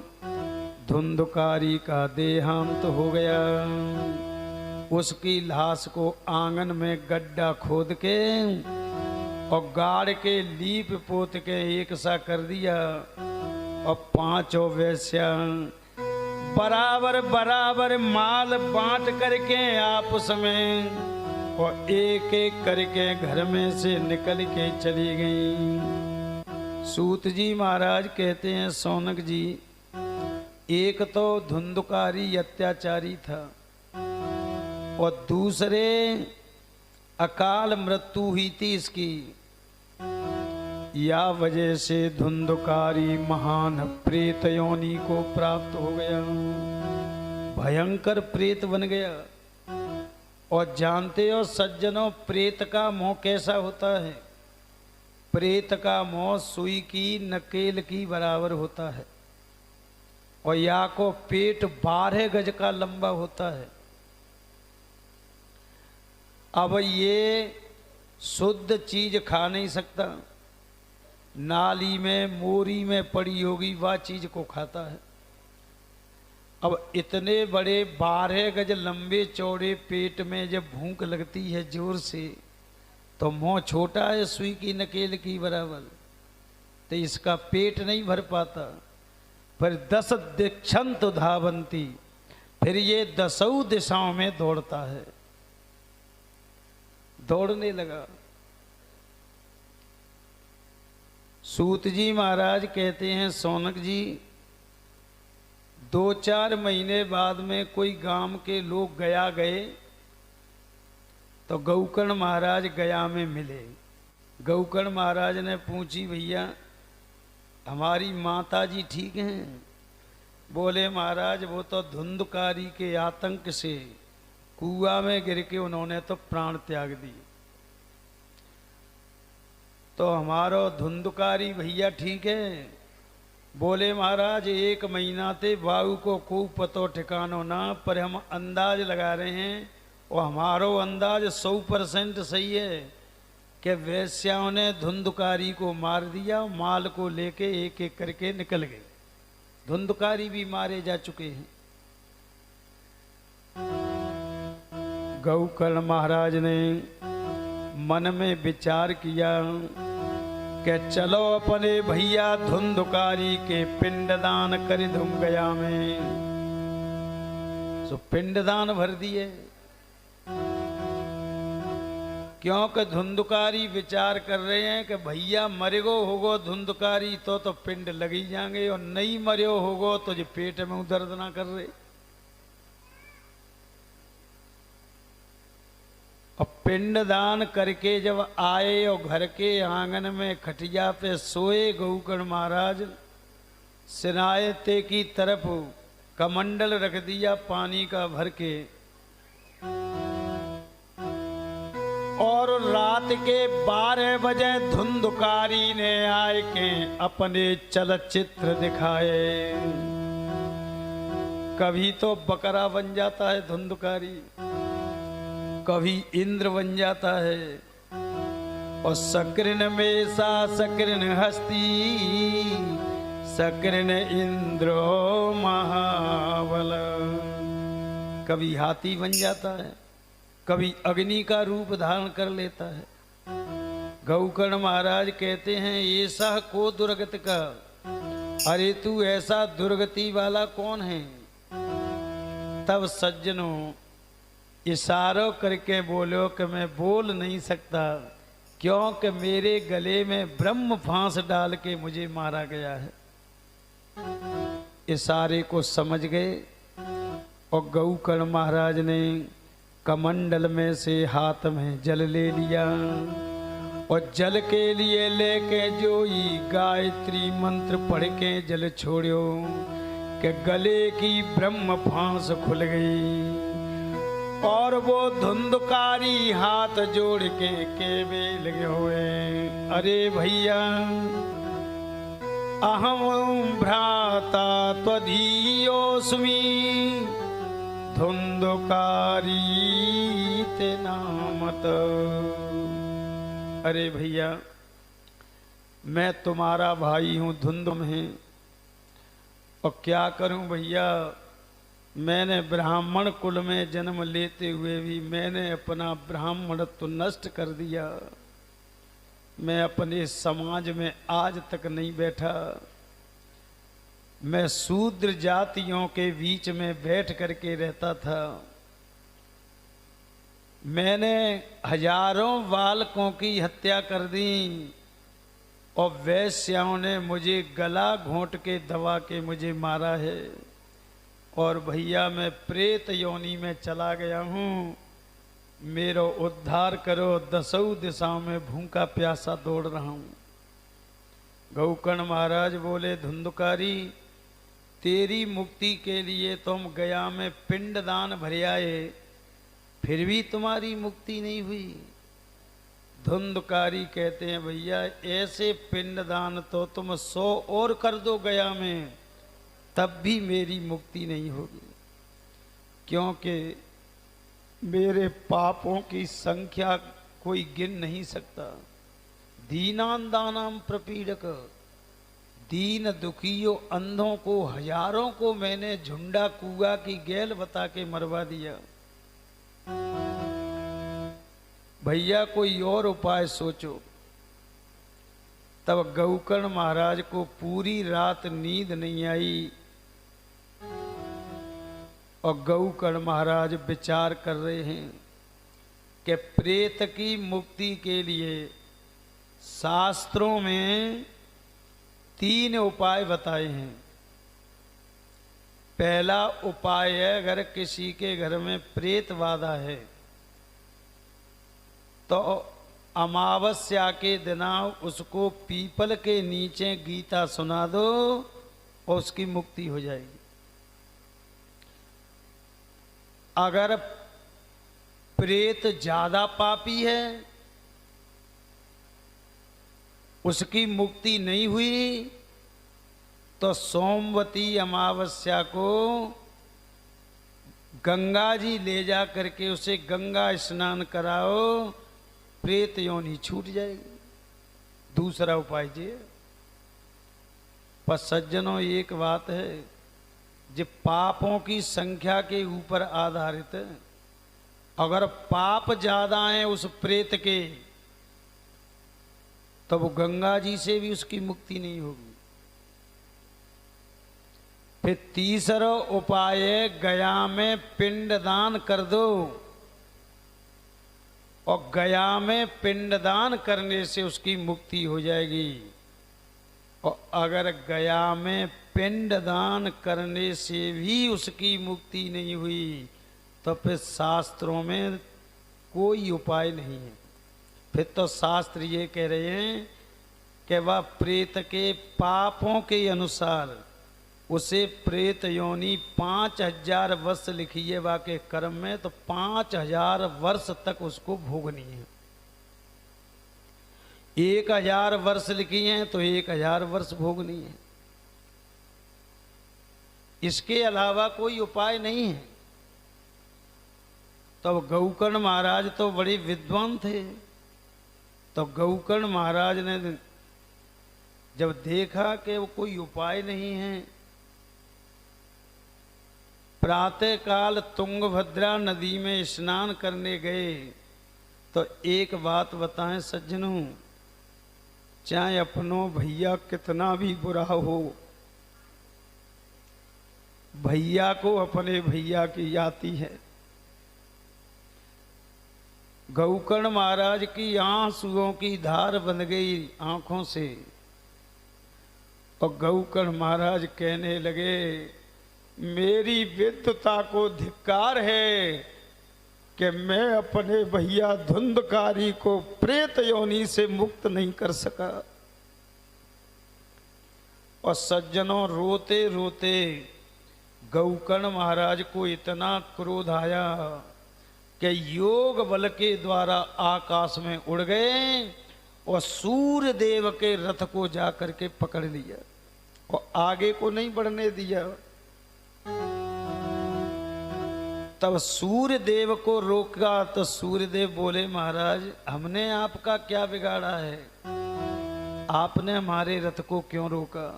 Speaker 1: धुंधकारी का देहांत हो गया। उसकी लाश को आंगन में गड्ढा खोद के और गाड़ के लीप पोत के एक सा कर दिया। और पांचों वैश्या बराबर बराबर माल बांट करके आपस में और एक एक करके घर में से निकल के चली गई। सूत जी महाराज कहते हैं, सौनक जी, एक तो धुंधकारी अत्याचारी था और दूसरे अकाल मृत्यु हुई थी इसकी। या वजह से धुंधकारी महान प्रेत योनि को प्राप्त हो गया, भयंकर प्रेत बन गया। और जानते हो सज्जनों, प्रेत का मुंह कैसा होता है? प्रेत का मुंह सुई की नकेल की बराबर होता है और या को पेट 12 गज का लंबा होता है। अब ये शुद्ध चीज खा नहीं सकता। नाली में मोरी में पड़ी होगी वह चीज को खाता है। अब इतने बड़े 12 गज लंबे चौड़े पेट में जब भूख लगती है जोर से, तो मुंह छोटा है सुई की नकेल की बराबर, तो इसका पेट नहीं भर पाता। फिर 10 दिक्षंत धावंती, फिर ये 10 दिशाओं में दौड़ता है। दौड़ने लगा। सूत जी महाराज कहते हैं, सौनक जी, 2-4 महीने बाद में कोई गांव के लोग गया गए तो गौकर्ण महाराज गया में मिले। गौकर्ण महाराज ने पूछी, भैया हमारी माता जी ठीक हैं? बोले, महाराज वो तो धुंधकारी के आतंक से कुआं में गिर के उन्होंने तो प्राण त्याग दिए। तो हमारो धुंधकारी भैया ठीक है? बोले, महाराज 1 महीना ते बाबू को खूब पतो ठिकानो ना, पर हम अंदाज लगा रहे हैं और हमारो अंदाज 100% सही है कि वैश्याओं ने धुंधकारी को मार दिया, माल को लेके एक एक करके निकल गए। धुंधकारी भी मारे जा चुके हैं। गौकर्ण महाराज ने मन में विचार किया कि चलो अपने भैया धुंधकारी के पिंडदान कर दूं गया में। सो पिंडदान भर दिए। क्योंकि धुंधकारी विचार कर रहे हैं कि भैया मरेगो होगो धुंधकारी तो पिंड लगी जाएंगे, और नहीं मरियो होगो तो जो पेट में दर्द ना कर रहे। और पिंडदान करके जब आए और घर के आंगन में खटिया पे सोए गौकर्ण महाराज, सिनायते की तरफ कमंडल रख दिया पानी का भर के, और रात के 12 बजे धुंधकारी ने आए के अपने चलचित्र दिखाए। कभी तो बकरा बन जाता है धुंधकारी, कभी इंद्र बन जाता है, और सकरिन में सा सकरिन हस्ती, सकरिन इंद्रो महाबल। कभी हाथी बन जाता है, कभी अग्नि का रूप धारण कर लेता है। गौकर्ण महाराज कहते हैं, ऐसा को दुर्गत का अरे तू ऐसा दुर्गति वाला कौन है? तब सज्जनों इशारों करके बोलो कि मैं बोल नहीं सकता, क्योंकि मेरे गले में ब्रह्म फांस डाल के मुझे मारा गया है। इशारे को समझ गए और गौकर्ण महाराज ने कमंडल में से हाथ में जल ले लिया और जल के लिए लेके जो ही गायत्री मंत्र पढ़ के जल छोड़ो कि गले की ब्रह्म फांस खुल गई और वो धुंधकारी हाथ जोड़ के वे लगे हुए। अरे भैया अहम भ्राता त्वदीयोऽस्मि धुंधकारी ते नामत। अरे भैया मैं तुम्हारा भाई हूँ, धुंध में, और क्या करूं भैया, मैंने ब्राह्मण कुल में जन्म लेते हुए भी मैंने अपना ब्राह्मणत्व नष्ट कर दिया। मैं अपने समाज में आज तक नहीं बैठा। मैं शूद्र जातियों के बीच में बैठ करके रहता था। मैंने हजारों बालकों की हत्या कर दी और वैश्याओं ने मुझे गला घोंट के दबा के मुझे मारा है। और भैया मैं प्रेत योनि में चला गया हूँ, मेरा उद्धार करो, दसों दिशाओं में भूखा प्यासा दौड़ रहा हूँ। गौकर्ण महाराज बोले, धुंधकारी तेरी मुक्ति के लिए तुम गया में पिंडदान भर आए, फिर भी तुम्हारी मुक्ति नहीं हुई। धुंधकारी कहते हैं, भैया ऐसे पिंडदान तो तुम 100 और कर दो गया में, तब भी मेरी मुक्ति नहीं होगी, क्योंकि मेरे पापों की संख्या कोई गिन नहीं सकता। दीनांदानाम प्रपीड़क, दीन दुखियों अंधों को हजारों को मैंने झुंडा कुआ की गैल बता के मरवा दिया। भैया कोई और उपाय सोचो। तब गौकर्ण महाराज को पूरी रात नींद नहीं आई और गौकर्ण महाराज विचार कर रहे हैं कि प्रेत की मुक्ति के लिए शास्त्रों में 3 उपाय बताए हैं। पहला उपाय है, अगर किसी के घर में प्रेत बाधा है तो अमावस्या के दिना उसको पीपल के नीचे गीता सुना दो और उसकी मुक्ति हो जाएगी। अगर प्रेत ज्यादा पापी है, उसकी मुक्ति नहीं हुई, तो सोमवती अमावस्या को गंगा जी ले जा करके उसे गंगा स्नान कराओ, प्रेत योनि छूट जाएगी। दूसरा उपाय जी, पर सज्जनों एक बात है, जो पापों की संख्या के ऊपर आधारित है। अगर पाप ज्यादा हैं उस प्रेत के, तो वो गंगा जी से भी उसकी मुक्ति नहीं होगी। फिर तीसरा उपाय है, गया में पिंडदान कर दो, और गया में पिंडदान करने से उसकी मुक्ति हो जाएगी। और अगर गया में पिंडदान करने से भी उसकी मुक्ति नहीं हुई, तो फिर शास्त्रों में कोई उपाय नहीं है। फिर तो शास्त्र ये कह रहे हैं कि वह प्रेत के पापों के अनुसार उसे प्रेत योनि 5000 वर्ष लिखी है वाके कर्म में, तो 5000 वर्ष तक उसको भोगनी है। 1000 वर्ष लिखी हैं तो 1000 वर्ष भोगनी है। इसके अलावा कोई उपाय नहीं है। तब गौकर्ण महाराज तो बड़े विद्वान थे। तो गौकर्ण महाराज ने जब देखा कि वो कोई उपाय नहीं है, प्रातः काल तुंगभद्रा नदी में स्नान करने गए। तो एक बात बताएं सज्जनों, चाहे अपनों भैया कितना भी बुरा हो, भैया को अपने भैया की आती है। गौकर्ण महाराज की आंसुओं की धार बन गई आंखों से, और गौकर्ण महाराज कहने लगे, मेरी विद्वता को धिक्कार है कि मैं अपने भैया धुंधकारी को प्रेत योनि से मुक्त नहीं कर सका। और सज्जनों, रोते रोते गौकर्ण महाराज को इतना क्रोध आया कि योग बल के द्वारा आकाश में उड़ गए और सूर्य देव के रथ को जाकर के पकड़ लिया और आगे को नहीं बढ़ने दिया। तब सूर्य देव को रोका तो सूर्य देव बोले, महाराज हमने आपका क्या बिगाड़ा है, आपने हमारे रथ को क्यों रोका।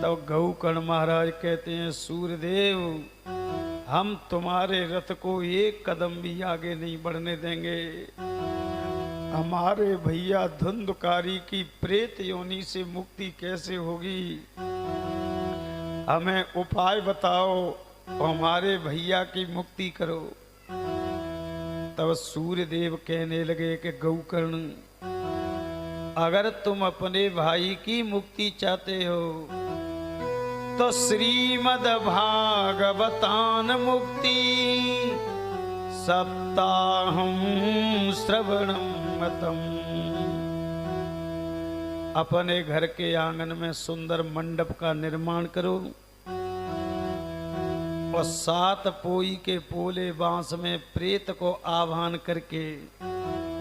Speaker 1: तब गौकर्ण महाराज कहते हैं, सूर्यदेव हम तुम्हारे रथ को एक कदम भी आगे नहीं बढ़ने देंगे। हमारे भैया धुंधकारी की प्रेत योनि से मुक्ति कैसे होगी, हमें उपाय बताओ और हमारे भैया की मुक्ति करो। तब सूर्यदेव कहने लगे कि गौकर्ण, अगर तुम अपने भाई की मुक्ति चाहते हो तो श्रीमद् भागवतान मुक्ति सप्ताहं श्रवणं मतम्। अपने घर के आंगन में सुंदर मंडप का निर्माण करो और 7 पोई के पोले बांस में प्रेत को आह्वान करके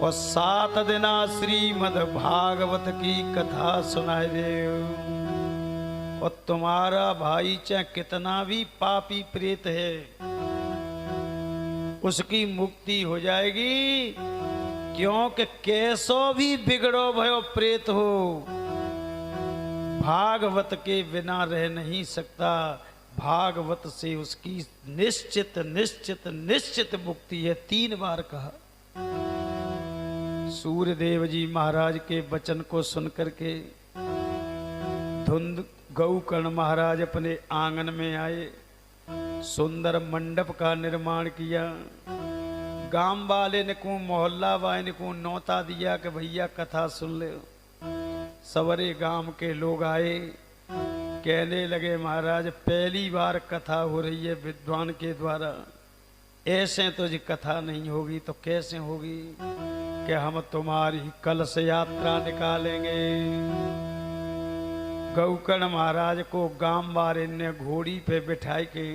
Speaker 1: और 7 दिना श्रीमद् भागवत की कथा सुनाए दे। और तुम्हारा भाई चाहे कितना भी पापी प्रेत है, उसकी मुक्ति हो जाएगी, क्योंकि कैसो भी बिगड़ो भयो प्रेत हो, भागवत के बिना रह नहीं सकता। भागवत से उसकी निश्चित निश्चित निश्चित मुक्ति है। 3 बार कहा। सूर्यदेव जी महाराज के वचन को सुनकर के गौकर्ण महाराज अपने आंगन में आए, सुंदर मंडप का निर्माण किया। गांव वाले ने को, मोहल्ला वाले ने को नौता दिया कि भैया कथा सुन ले। सवरे गांव के लोग आए, कहने लगे, महाराज पहली बार कथा हो रही है विद्वान के द्वारा, ऐसे तो जी कथा नहीं होगी तो कैसे होगी कि हम तुम्हारी कलश यात्रा निकालेंगे। गौकर्ण महाराज को गांव वाले ने घोड़ी पे बिठाई के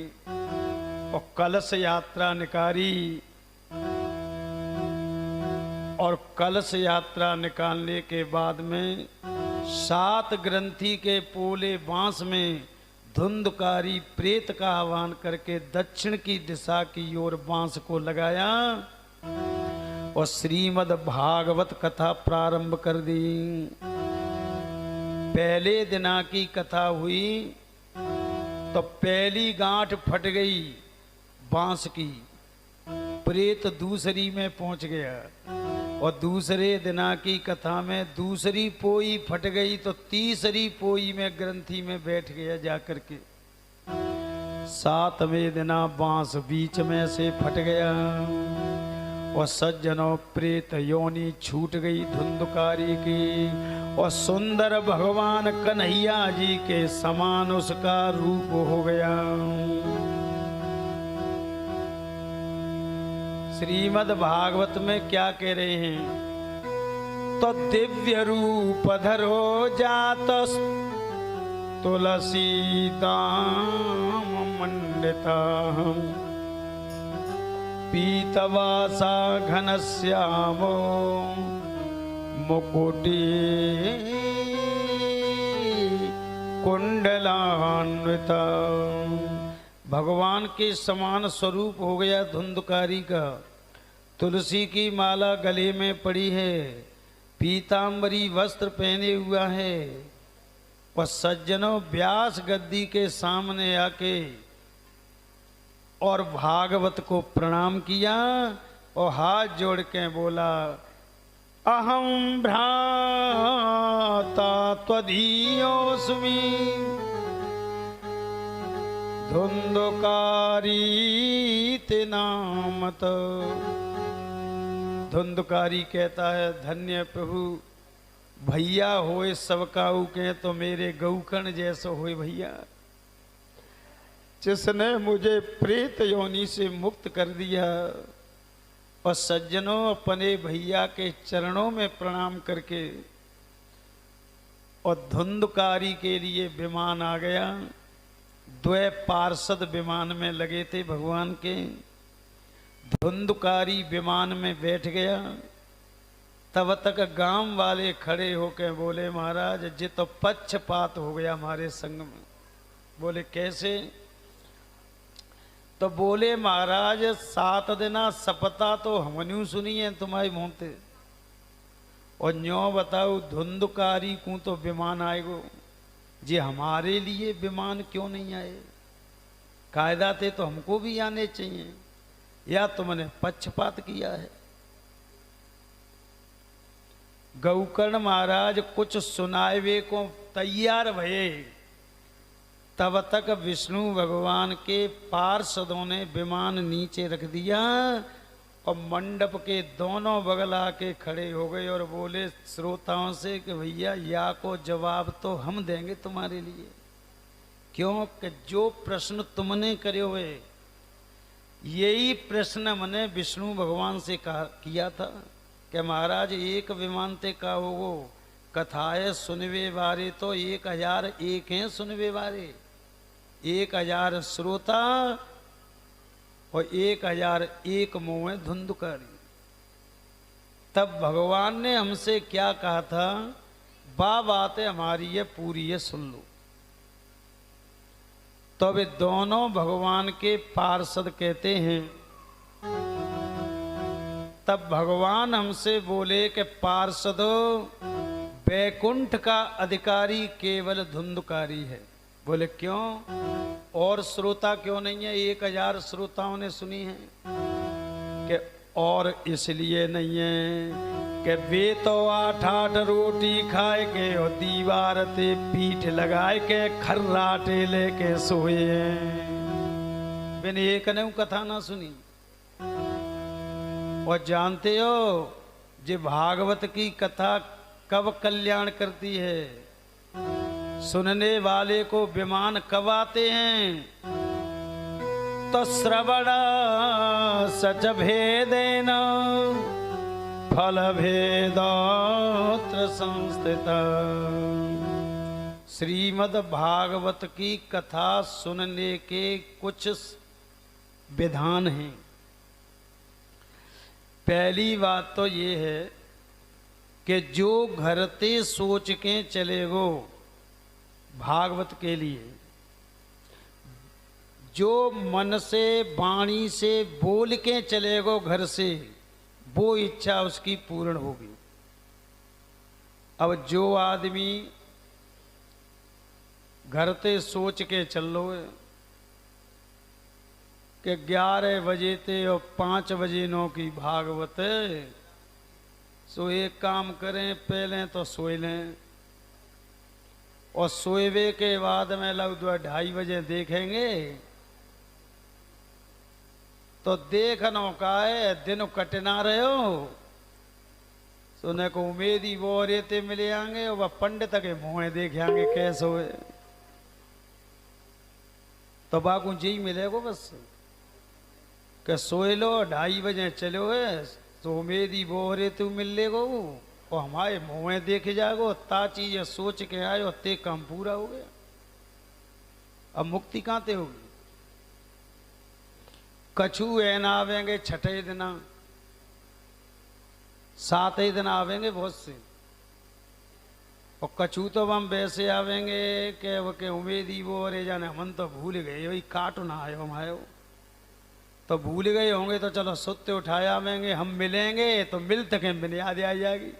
Speaker 1: और कलश यात्रा निकाली। और कलश यात्रा निकालने के बाद में 7 ग्रंथि के पोले बांस में धुंधकारी प्रेत का आह्वान करके दक्षिण की दिशा की ओर बांस को लगाया और श्रीमद् भागवत कथा प्रारंभ कर दी। पहले दिना की कथा हुई तो पहली गांठ फट गई बांस की, प्रेत दूसरी में पहुंच गया। और दूसरे दिना की कथा में दूसरी पोई फट गई तो तीसरी पोई में ग्रंथि में बैठ गया जाकर के। 7वें दिना बांस बीच में से फट गया और सज्जनों प्रेत योनि छूट गई धुंधकारी की और सुंदर भगवान कन्हैया जी के समान उसका रूप हो गया। श्रीमद् भागवत में क्या कह रहे हैं, तो दिव्य रूप धरो जात तुलसी दाम मंडिता पीतवासा घनश्यामो मुकुटी कुंडलान्विता। भगवान के समान स्वरूप हो गया धुंधकारी का। तुलसी की माला गले में पड़ी है, पीतांबरी वस्त्र पहने हुआ है और सज्जनों व्यास गद्दी के सामने आके और भागवत को प्रणाम किया और हाथ जोड़ के बोला, अहम भ्राता त्वदीयोऽस्मि धुंधकारी ते नामत। धुंधकारी कहता है धन्य प्रभु भैया होए सब काऊ के तो मेरे गौकर्ण जैसो होए भैया, जिसने मुझे प्रेत योनि से मुक्त कर दिया। और सज्जनों अपने भैया के चरणों में प्रणाम करके और धुंधकारी के लिए विमान आ गया। द्वै पार्षद विमान में लगे थे भगवान के। धुंधकारी विमान में बैठ गया। तब तक गांव वाले खड़े होकर बोले महाराज जी तो पक्षपात हो गया हमारे संग में। बोले कैसे? तो बोले महाराज 7 दिना सपता तो हमन्यू सुनी है तुम्हारी मुंह ते, और न्यो बताओ धुंधकारी को तो विमान आएगो जी, हमारे लिए विमान क्यों नहीं आए? कायदा थे तो हमको भी आने चाहिए, या तुमने पक्षपात किया है? गौकर्ण महाराज कुछ सुनावे को तैयार भये, तब तक विष्णु भगवान के पार्षदों ने विमान नीचे रख दिया और मंडप के दोनों बगल आके खड़े हो गए और बोले श्रोताओं से कि भैया या को जवाब तो हम देंगे तुम्हारे लिए, क्योंकि जो प्रश्न तुमने करे हुए यही प्रश्न मैंने विष्णु भगवान से किया था कि महाराज एक विमान ते का होगो, कथाएं सुनवे वारे तो 1001 हैं सुनवे वारे, 1000 श्रोता और 1001 मुंह है धुंधकारी। तब भगवान ने हमसे क्या कहा था? बात है हमारी है पूरी है सुन लो। तो वे दोनों भगवान के पार्षद कहते हैं, तब भगवान हमसे बोले कि पार्षदों बैकुंठ का अधिकारी केवल धुंधकारी है। बोले क्यों? और श्रोता क्यों नहीं है? 1000 श्रोताओं ने सुनी है कि और इसलिए नहीं है कि वे तो 8-8 रोटी खाए के और दीवार ते पीठ लगाए के खर्राटे लेके सोए हैं, बिन एक ने कथा ना सुनी। और जानते हो जे भागवत की कथा कब कल्याण करती है? सुनने वाले को विमान कब आते हैं? तो श्रवण सच भेदेन फल भेदोत्र संस्थित। श्रीमद् भागवत की कथा सुनने के कुछ विधान हैं। पहली बात तो ये है कि जो घर ते सोच के चलेगो भागवत के लिए, जो मन से वाणी से बोल के चलेगो घर से, वो इच्छा उसकी पूर्ण होगी। अब जो आदमी घर ते सोच के चल लो कि 11 बजे ते और 5 बजे नो की भागवत है, सो एक काम करें पहले तो सोए लें और सोएवे के बाद में लग 2:30 बजे देखेंगे तो देखनो का है दिन कटना रहे हो। सुने को उम्मीद ही वो रेते मिले आएंगे और पंडित के मुँह देखे आएंगे कैसे हुए, तो बाकू जी मिलेगो बस के सोए लो 2:30 बजे चलो है तो उम्मीद ही वो रेते मिल लेगो और हमारे मुँह देखे जागो, ता चीज सोच के आयो ते काम पूरा हो गया। अब मुक्ति कहाँ ते होगी? कछु एन आवेंगे 6ठे दिन, 7 दिन आवेंगे बहुत से, और कछु तो हम वैसे आवेंगे कि वो के उम्मीद ही वो अरे जाने हम तो भूल गए वही काट ना आयो हम आयो, तो भूल गए होंगे तो चलो सुत्ते उठाया आवेंगे, हम मिलेंगे तो मिल तक में याद आ जाएगी।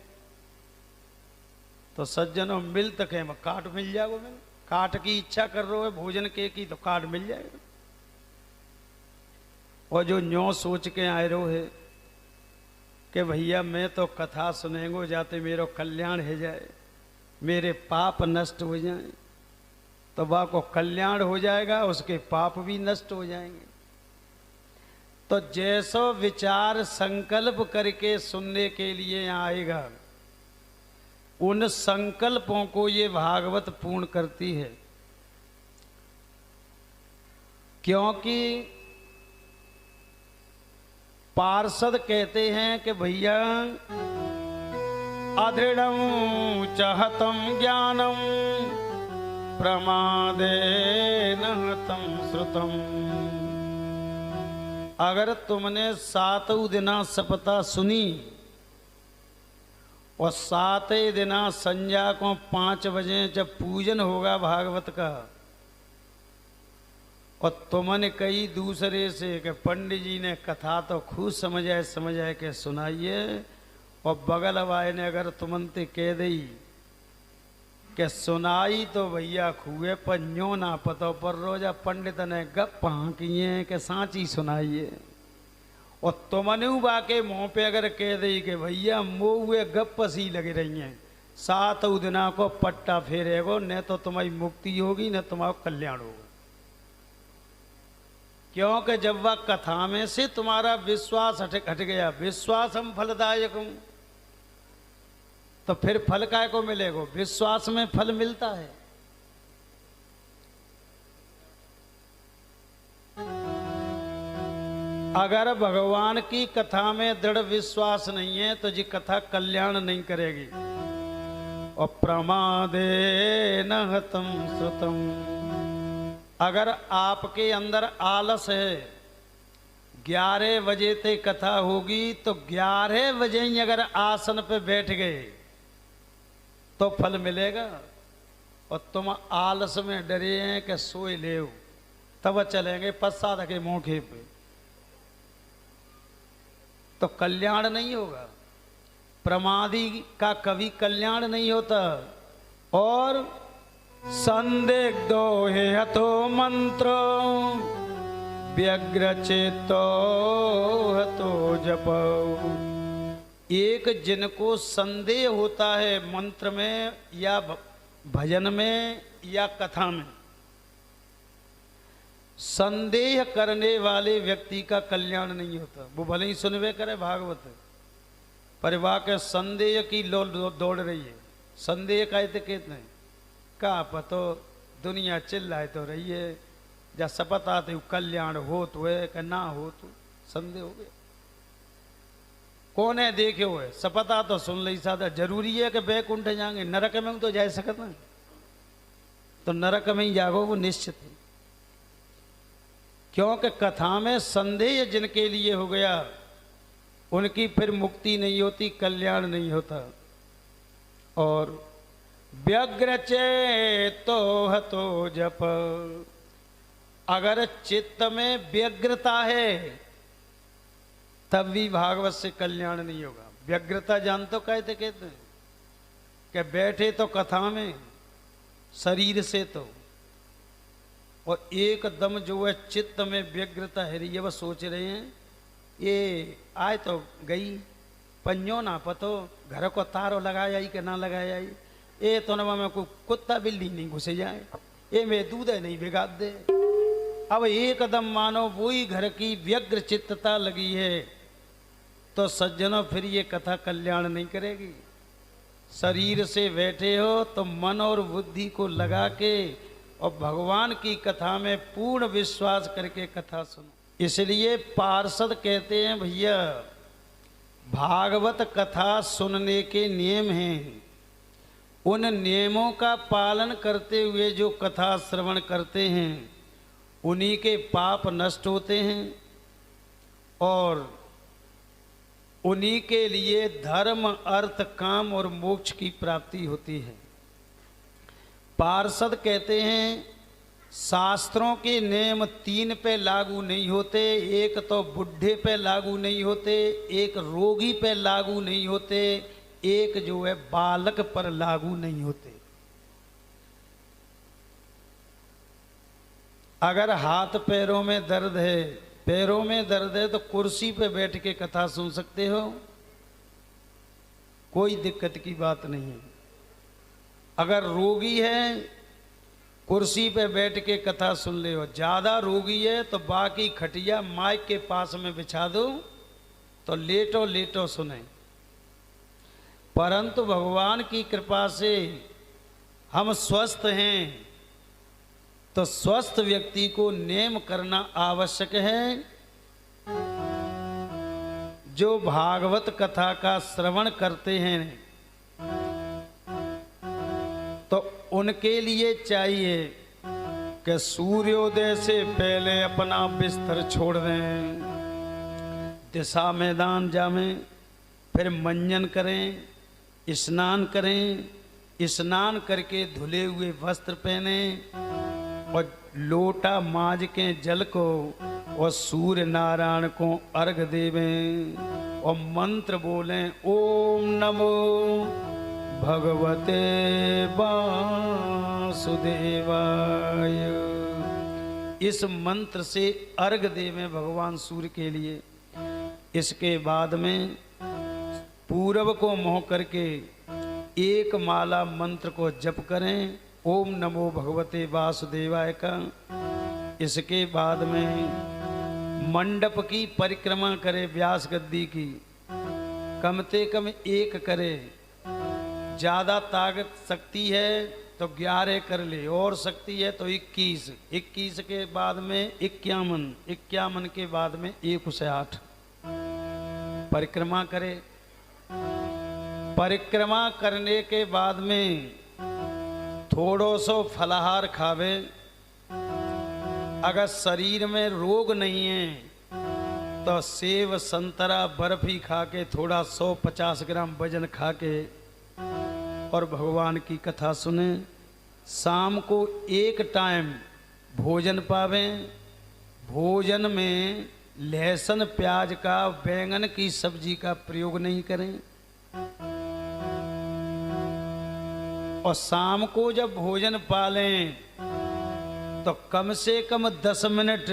Speaker 1: तो सज्जनों मिल तक में काट मिल जाएगा, मैंने काट की इच्छा कर रहे हो भोजन के की तो काट मिल जाएगा। और जो न्यो सोच के आए रो है कि भैया मैं तो कथा सुनेंगो जाते मेरो कल्याण हो जाए, मेरे पाप नष्ट हो जाए, तो वह को कल्याण हो जाएगा, उसके पाप भी नष्ट हो जाएंगे। तो जैसो विचार संकल्प करके सुनने के लिए आएगा, उन संकल्पों को ये भागवत पूर्ण करती है। क्योंकि पार्षद कहते हैं कि भैया अदृढ़ं चाहतं ज्ञानं प्रमादेन हतं श्रुतम्। अगर तुमने 7 दिना सपता सुनी और 7 दिना संध्या को 5 बजे जब पूजन होगा भागवत का, और तुमने कई दूसरे से कि पंडित जी ने कथा तो खूब समझ आए के सुनाइए, और बगल वाले ने अगर तुमंते कह दी कि सुनाई तो भैया खुए पर न्यो ना पतो पर रोजा पंडित ने गप किए कि सांची सुनाइए, और तुमने बाके मुँह पे अगर कह दी कि भैया मोए गप सी लगे रही हैं, 7 दिना को पट्टा फेरेगो, न तो तुम्हारी मुक्ति होगी न तुम्हारा कल्याण होगा। क्योंकि जब वह कथा में से तुम्हारा विश्वास हट गया, विश्वासम फलदायक हूं, तो फिर फल काय को मिलेगा? विश्वास में फल मिलता है। अगर भगवान की कथा में दृढ़ विश्वास नहीं है तो जी कथा कल्याण नहीं करेगी। और प्रमादे न हतम श्रुतम, अगर आपके अंदर आलस है, 11 बजे तक कथा होगी तो 11 बजे ही अगर आसन पे बैठ गए तो फल मिलेगा, और तुम आलस में डरे हैं कि सोए ले तब चलेंगे प्रसाद के मौके पे, तो कल्याण नहीं होगा। प्रमादी का कभी कल्याण नहीं होता। और संदिग्धो हे हतो मंत्र व्यग्र चेतो हतो जप। एक जिनको संदेह होता है मंत्र में या भजन में या कथा में, संदेह करने वाले व्यक्ति का कल्याण नहीं होता। वो भले ही सुनवे करे भागवत, पर वाकई संदेह की दौड़ रही है। संदेह कहते कहते हैं का पतो दुनिया चिल्लाए तो रही है, जब शपथ आते कल्याण हो तो है कि ना हो तो संदेह हो गया। कौन है देखे हुए शपथ तो सुन ली सादा, जरूरी है कि बैकुंठ जाएंगे, नरक में तो जा सकते हैं, तो नरक में ही जागो वो निश्चित है। क्योंकि कथा में संदेह जिनके लिए हो गया उनकी फिर मुक्ति नहीं होती, कल्याण नहीं होता। और व्यग्र चेतो हतो जप, अगर चित्त में व्यग्रता है तब भी भागवत से कल्याण नहीं होगा। व्यग्रता जानते कहते कहते हैं कि बैठे तो कथा में शरीर से तो, और एकदम जो है चित्त में व्यग्रता है रही है, वह सोच रहे हैं ये आए तो गई, पंजो ना पतो घर को तारो लगाया ही कि ना लगाया ही, ये तो नवा में कोई कुत्ता बिल्ली नहीं घुसे जाए, ये मैं दूध नहीं बिगाड़ दे। अब एकदम मानो वही घर की व्यग्र चित्तता लगी है, तो सज्जनों फिर ये कथा कल्याण नहीं करेगी। शरीर से बैठे हो तो मन और बुद्धि को लगा के और भगवान की कथा में पूर्ण विश्वास करके कथा सुनो। इसलिए पार्षद कहते हैं भैया भागवत कथा सुनने के नियम हैं, उन नियमों का पालन करते हुए जो कथा श्रवण करते हैं उन्हीं के पाप नष्ट होते हैं और उन्हीं के लिए धर्म अर्थ काम और मोक्ष की प्राप्ति होती है। पार्षद कहते हैं शास्त्रों के नियम 3 पे लागू नहीं होते, एक तो बुढ़े पे लागू नहीं होते, एक रोगी पे लागू नहीं होते, एक जो है बालक पर लागू नहीं होते। अगर हाथ पैरों में दर्द है, पैरों में दर्द है तो कुर्सी पे बैठ के कथा सुन सकते हो, कोई दिक्कत की बात नहीं है। अगर रोगी है कुर्सी पे बैठ के कथा सुन ले हो, ज्यादा रोगी है तो बाकी खटिया माइक के पास में बिछा दो तो लेटो लेटो सुने। परंतु भगवान की कृपा से हम स्वस्थ हैं, तो स्वस्थ व्यक्ति को नेम करना आवश्यक है। जो भागवत कथा का श्रवण करते हैं तो उनके लिए चाहिए कि सूर्योदय से पहले अपना बिस्तर छोड़ दें, दिशा मैदान जावें, फिर मंजन करें, स्नान करें, स्नान करके धुले हुए वस्त्र पहने और लोटा माज के जल को और सूर्य नारायण को अर्घ देवें और मंत्र बोलें, ओम नमो भगवते वासुदेवाय। इस मंत्र से अर्घ देवें भगवान सूर्य के लिए। इसके बाद में पूरब को मोह करके एक माला मंत्र को जप करें, ओम नमो भगवते वासुदेवाय का। इसके बाद में मंडप की परिक्रमा करे, व्यास गद्दी की कम से कम 1 करे। ज्यादा ताकत शक्ति है तो 11 कर ले, और शक्ति है तो 21, 21 के बाद में 51, 51 के बाद में 1 से 8 परिक्रमा करे। परिक्रमा करने के बाद में थोड़ो सो फलाहार खावे। अगर शरीर में रोग नहीं है तो सेब संतरा बर्फी खा के थोड़ा 150 ग्राम वजन खा के और भगवान की कथा सुने। शाम को 1 टाइम भोजन पावें। भोजन में लहसुन प्याज का, बैंगन की सब्जी का प्रयोग नहीं करें। और शाम को जब भोजन पालें तो कम से कम 10 मिनट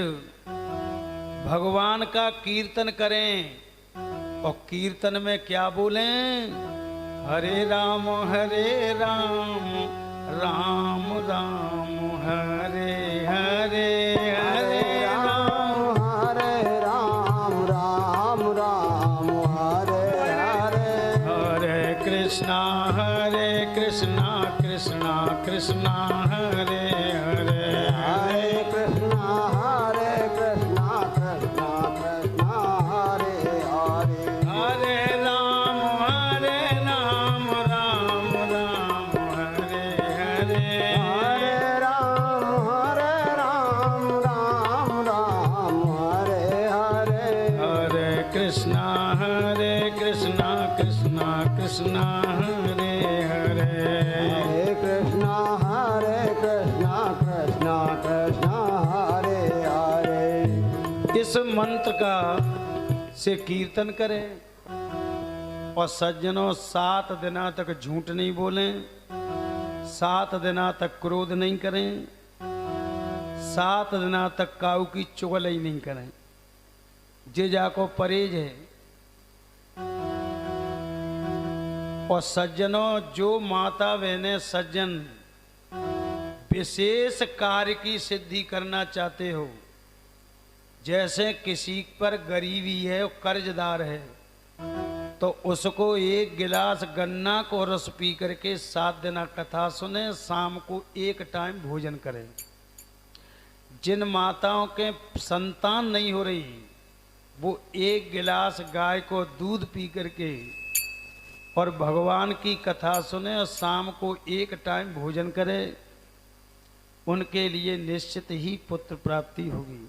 Speaker 1: भगवान का कीर्तन करें। और कीर्तन में क्या बोलें? हरे राम राम राम हरे हरे, हरे राम
Speaker 3: राम राम हरे हरे,
Speaker 1: हरे कृष्णा कृष्णा कृष्णा हरे हरे,
Speaker 3: हरे कृष्णा कृष्णा कृष्णा हरे हरे,
Speaker 1: हरे राम राम राम हरे हरे,
Speaker 3: हरे राम राम हरे हरे,
Speaker 1: हरे कृष्णा कृष्णा कृष्णा हरे हरे,
Speaker 3: हरे कृष्णा कृष्णा कृष्णा हरे हरे।
Speaker 1: इस मंत्र का से कीर्तन करें। और सज्जनों 7 दिना तक झूठ नहीं बोलें, 7 दिना तक क्रोध नहीं करें, 7 दिना तक काऊ की चुगली नहीं करें। जे जाको परहेज है। और सज्जनों, जो माता बहने सज्जन विशेष कार्य की सिद्धि करना चाहते हो, जैसे किसी पर गरीबी है और कर्जदार है, तो उसको 1 गिलास गन्ना को रस पी करके 7 दिन कथा सुने, शाम को 1 टाइम भोजन करें। जिन माताओं के संतान नहीं हो रही, वो 1 गिलास गाय को दूध पी करके और भगवान की कथा सुने और शाम को 1 टाइम भोजन करे। उनके लिए निश्चित ही पुत्र प्राप्ति होगी।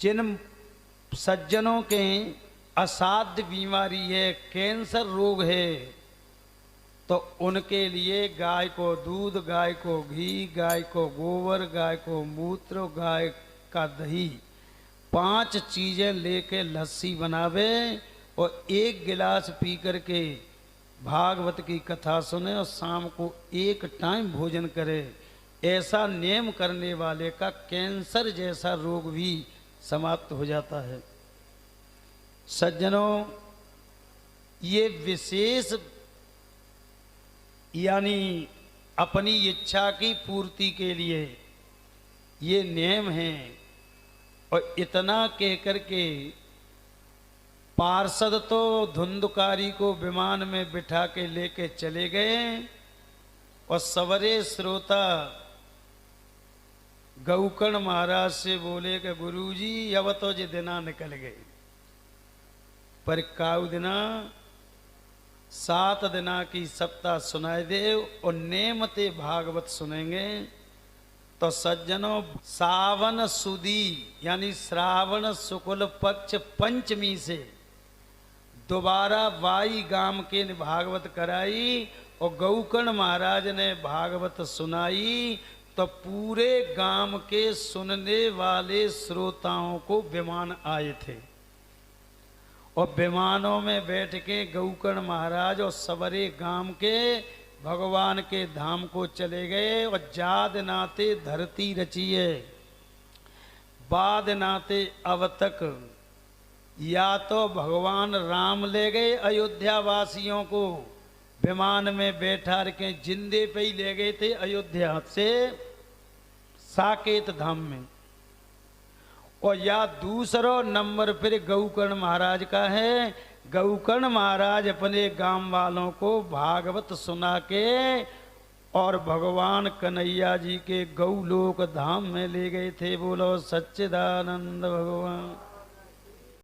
Speaker 1: जिन सज्जनों के असाध्य बीमारी है, कैंसर रोग है, तो उनके लिए गाय को दूध, गाय को घी, गाय को गोबर, गाय को मूत्र, गाय का दही, 5 चीजें लेके लस्सी बनावे और 1 गिलास पी करके भागवत की कथा सुने और शाम को 1 टाइम भोजन करे। ऐसा नियम करने वाले का कैंसर जैसा रोग भी समाप्त हो जाता है। सज्जनों, ये विशेष यानी अपनी इच्छा की पूर्ति के लिए ये नियम है। और इतना कह करके पार्षद तो धुंधकारी को विमान में बिठा के लेके चले गए और सवरे श्रोता गौकर्ण महाराज से बोले कि गुरुजी अब तो ये दिना निकल गए, पर काऊ दिना 7 दिना की सप्ताह सुनाए दे और नेमते भागवत सुनेंगे। तो सज्जनों, सावन सुदी यानी श्रावण शुक्ल पक्ष पंचमी से दोबारा वाई गांव के भागवत कराई और गौकर्ण महाराज ने भागवत सुनाई। तो पूरे गांव के सुनने वाले श्रोताओं को विमान आए थे और विमानों में बैठ के गौकर्ण महाराज और सवरे गांव के भगवान के धाम को चले गए। और जाद नाते धरती रचिए, बाद नाते अब तक या तो भगवान राम ले गए अयोध्या वासियों को विमान में बैठा के, जिंदे पे ही ले गए थे अयोध्या से साकेत धाम में, और या दूसरा नंबर फिर गौकर्ण महाराज का है। गौकर्ण महाराज अपने गांव वालों को भागवत सुना के और भगवान कन्हैया जी के गौलोक धाम में ले गए थे। बोलो सच्चिदानंद भगवान।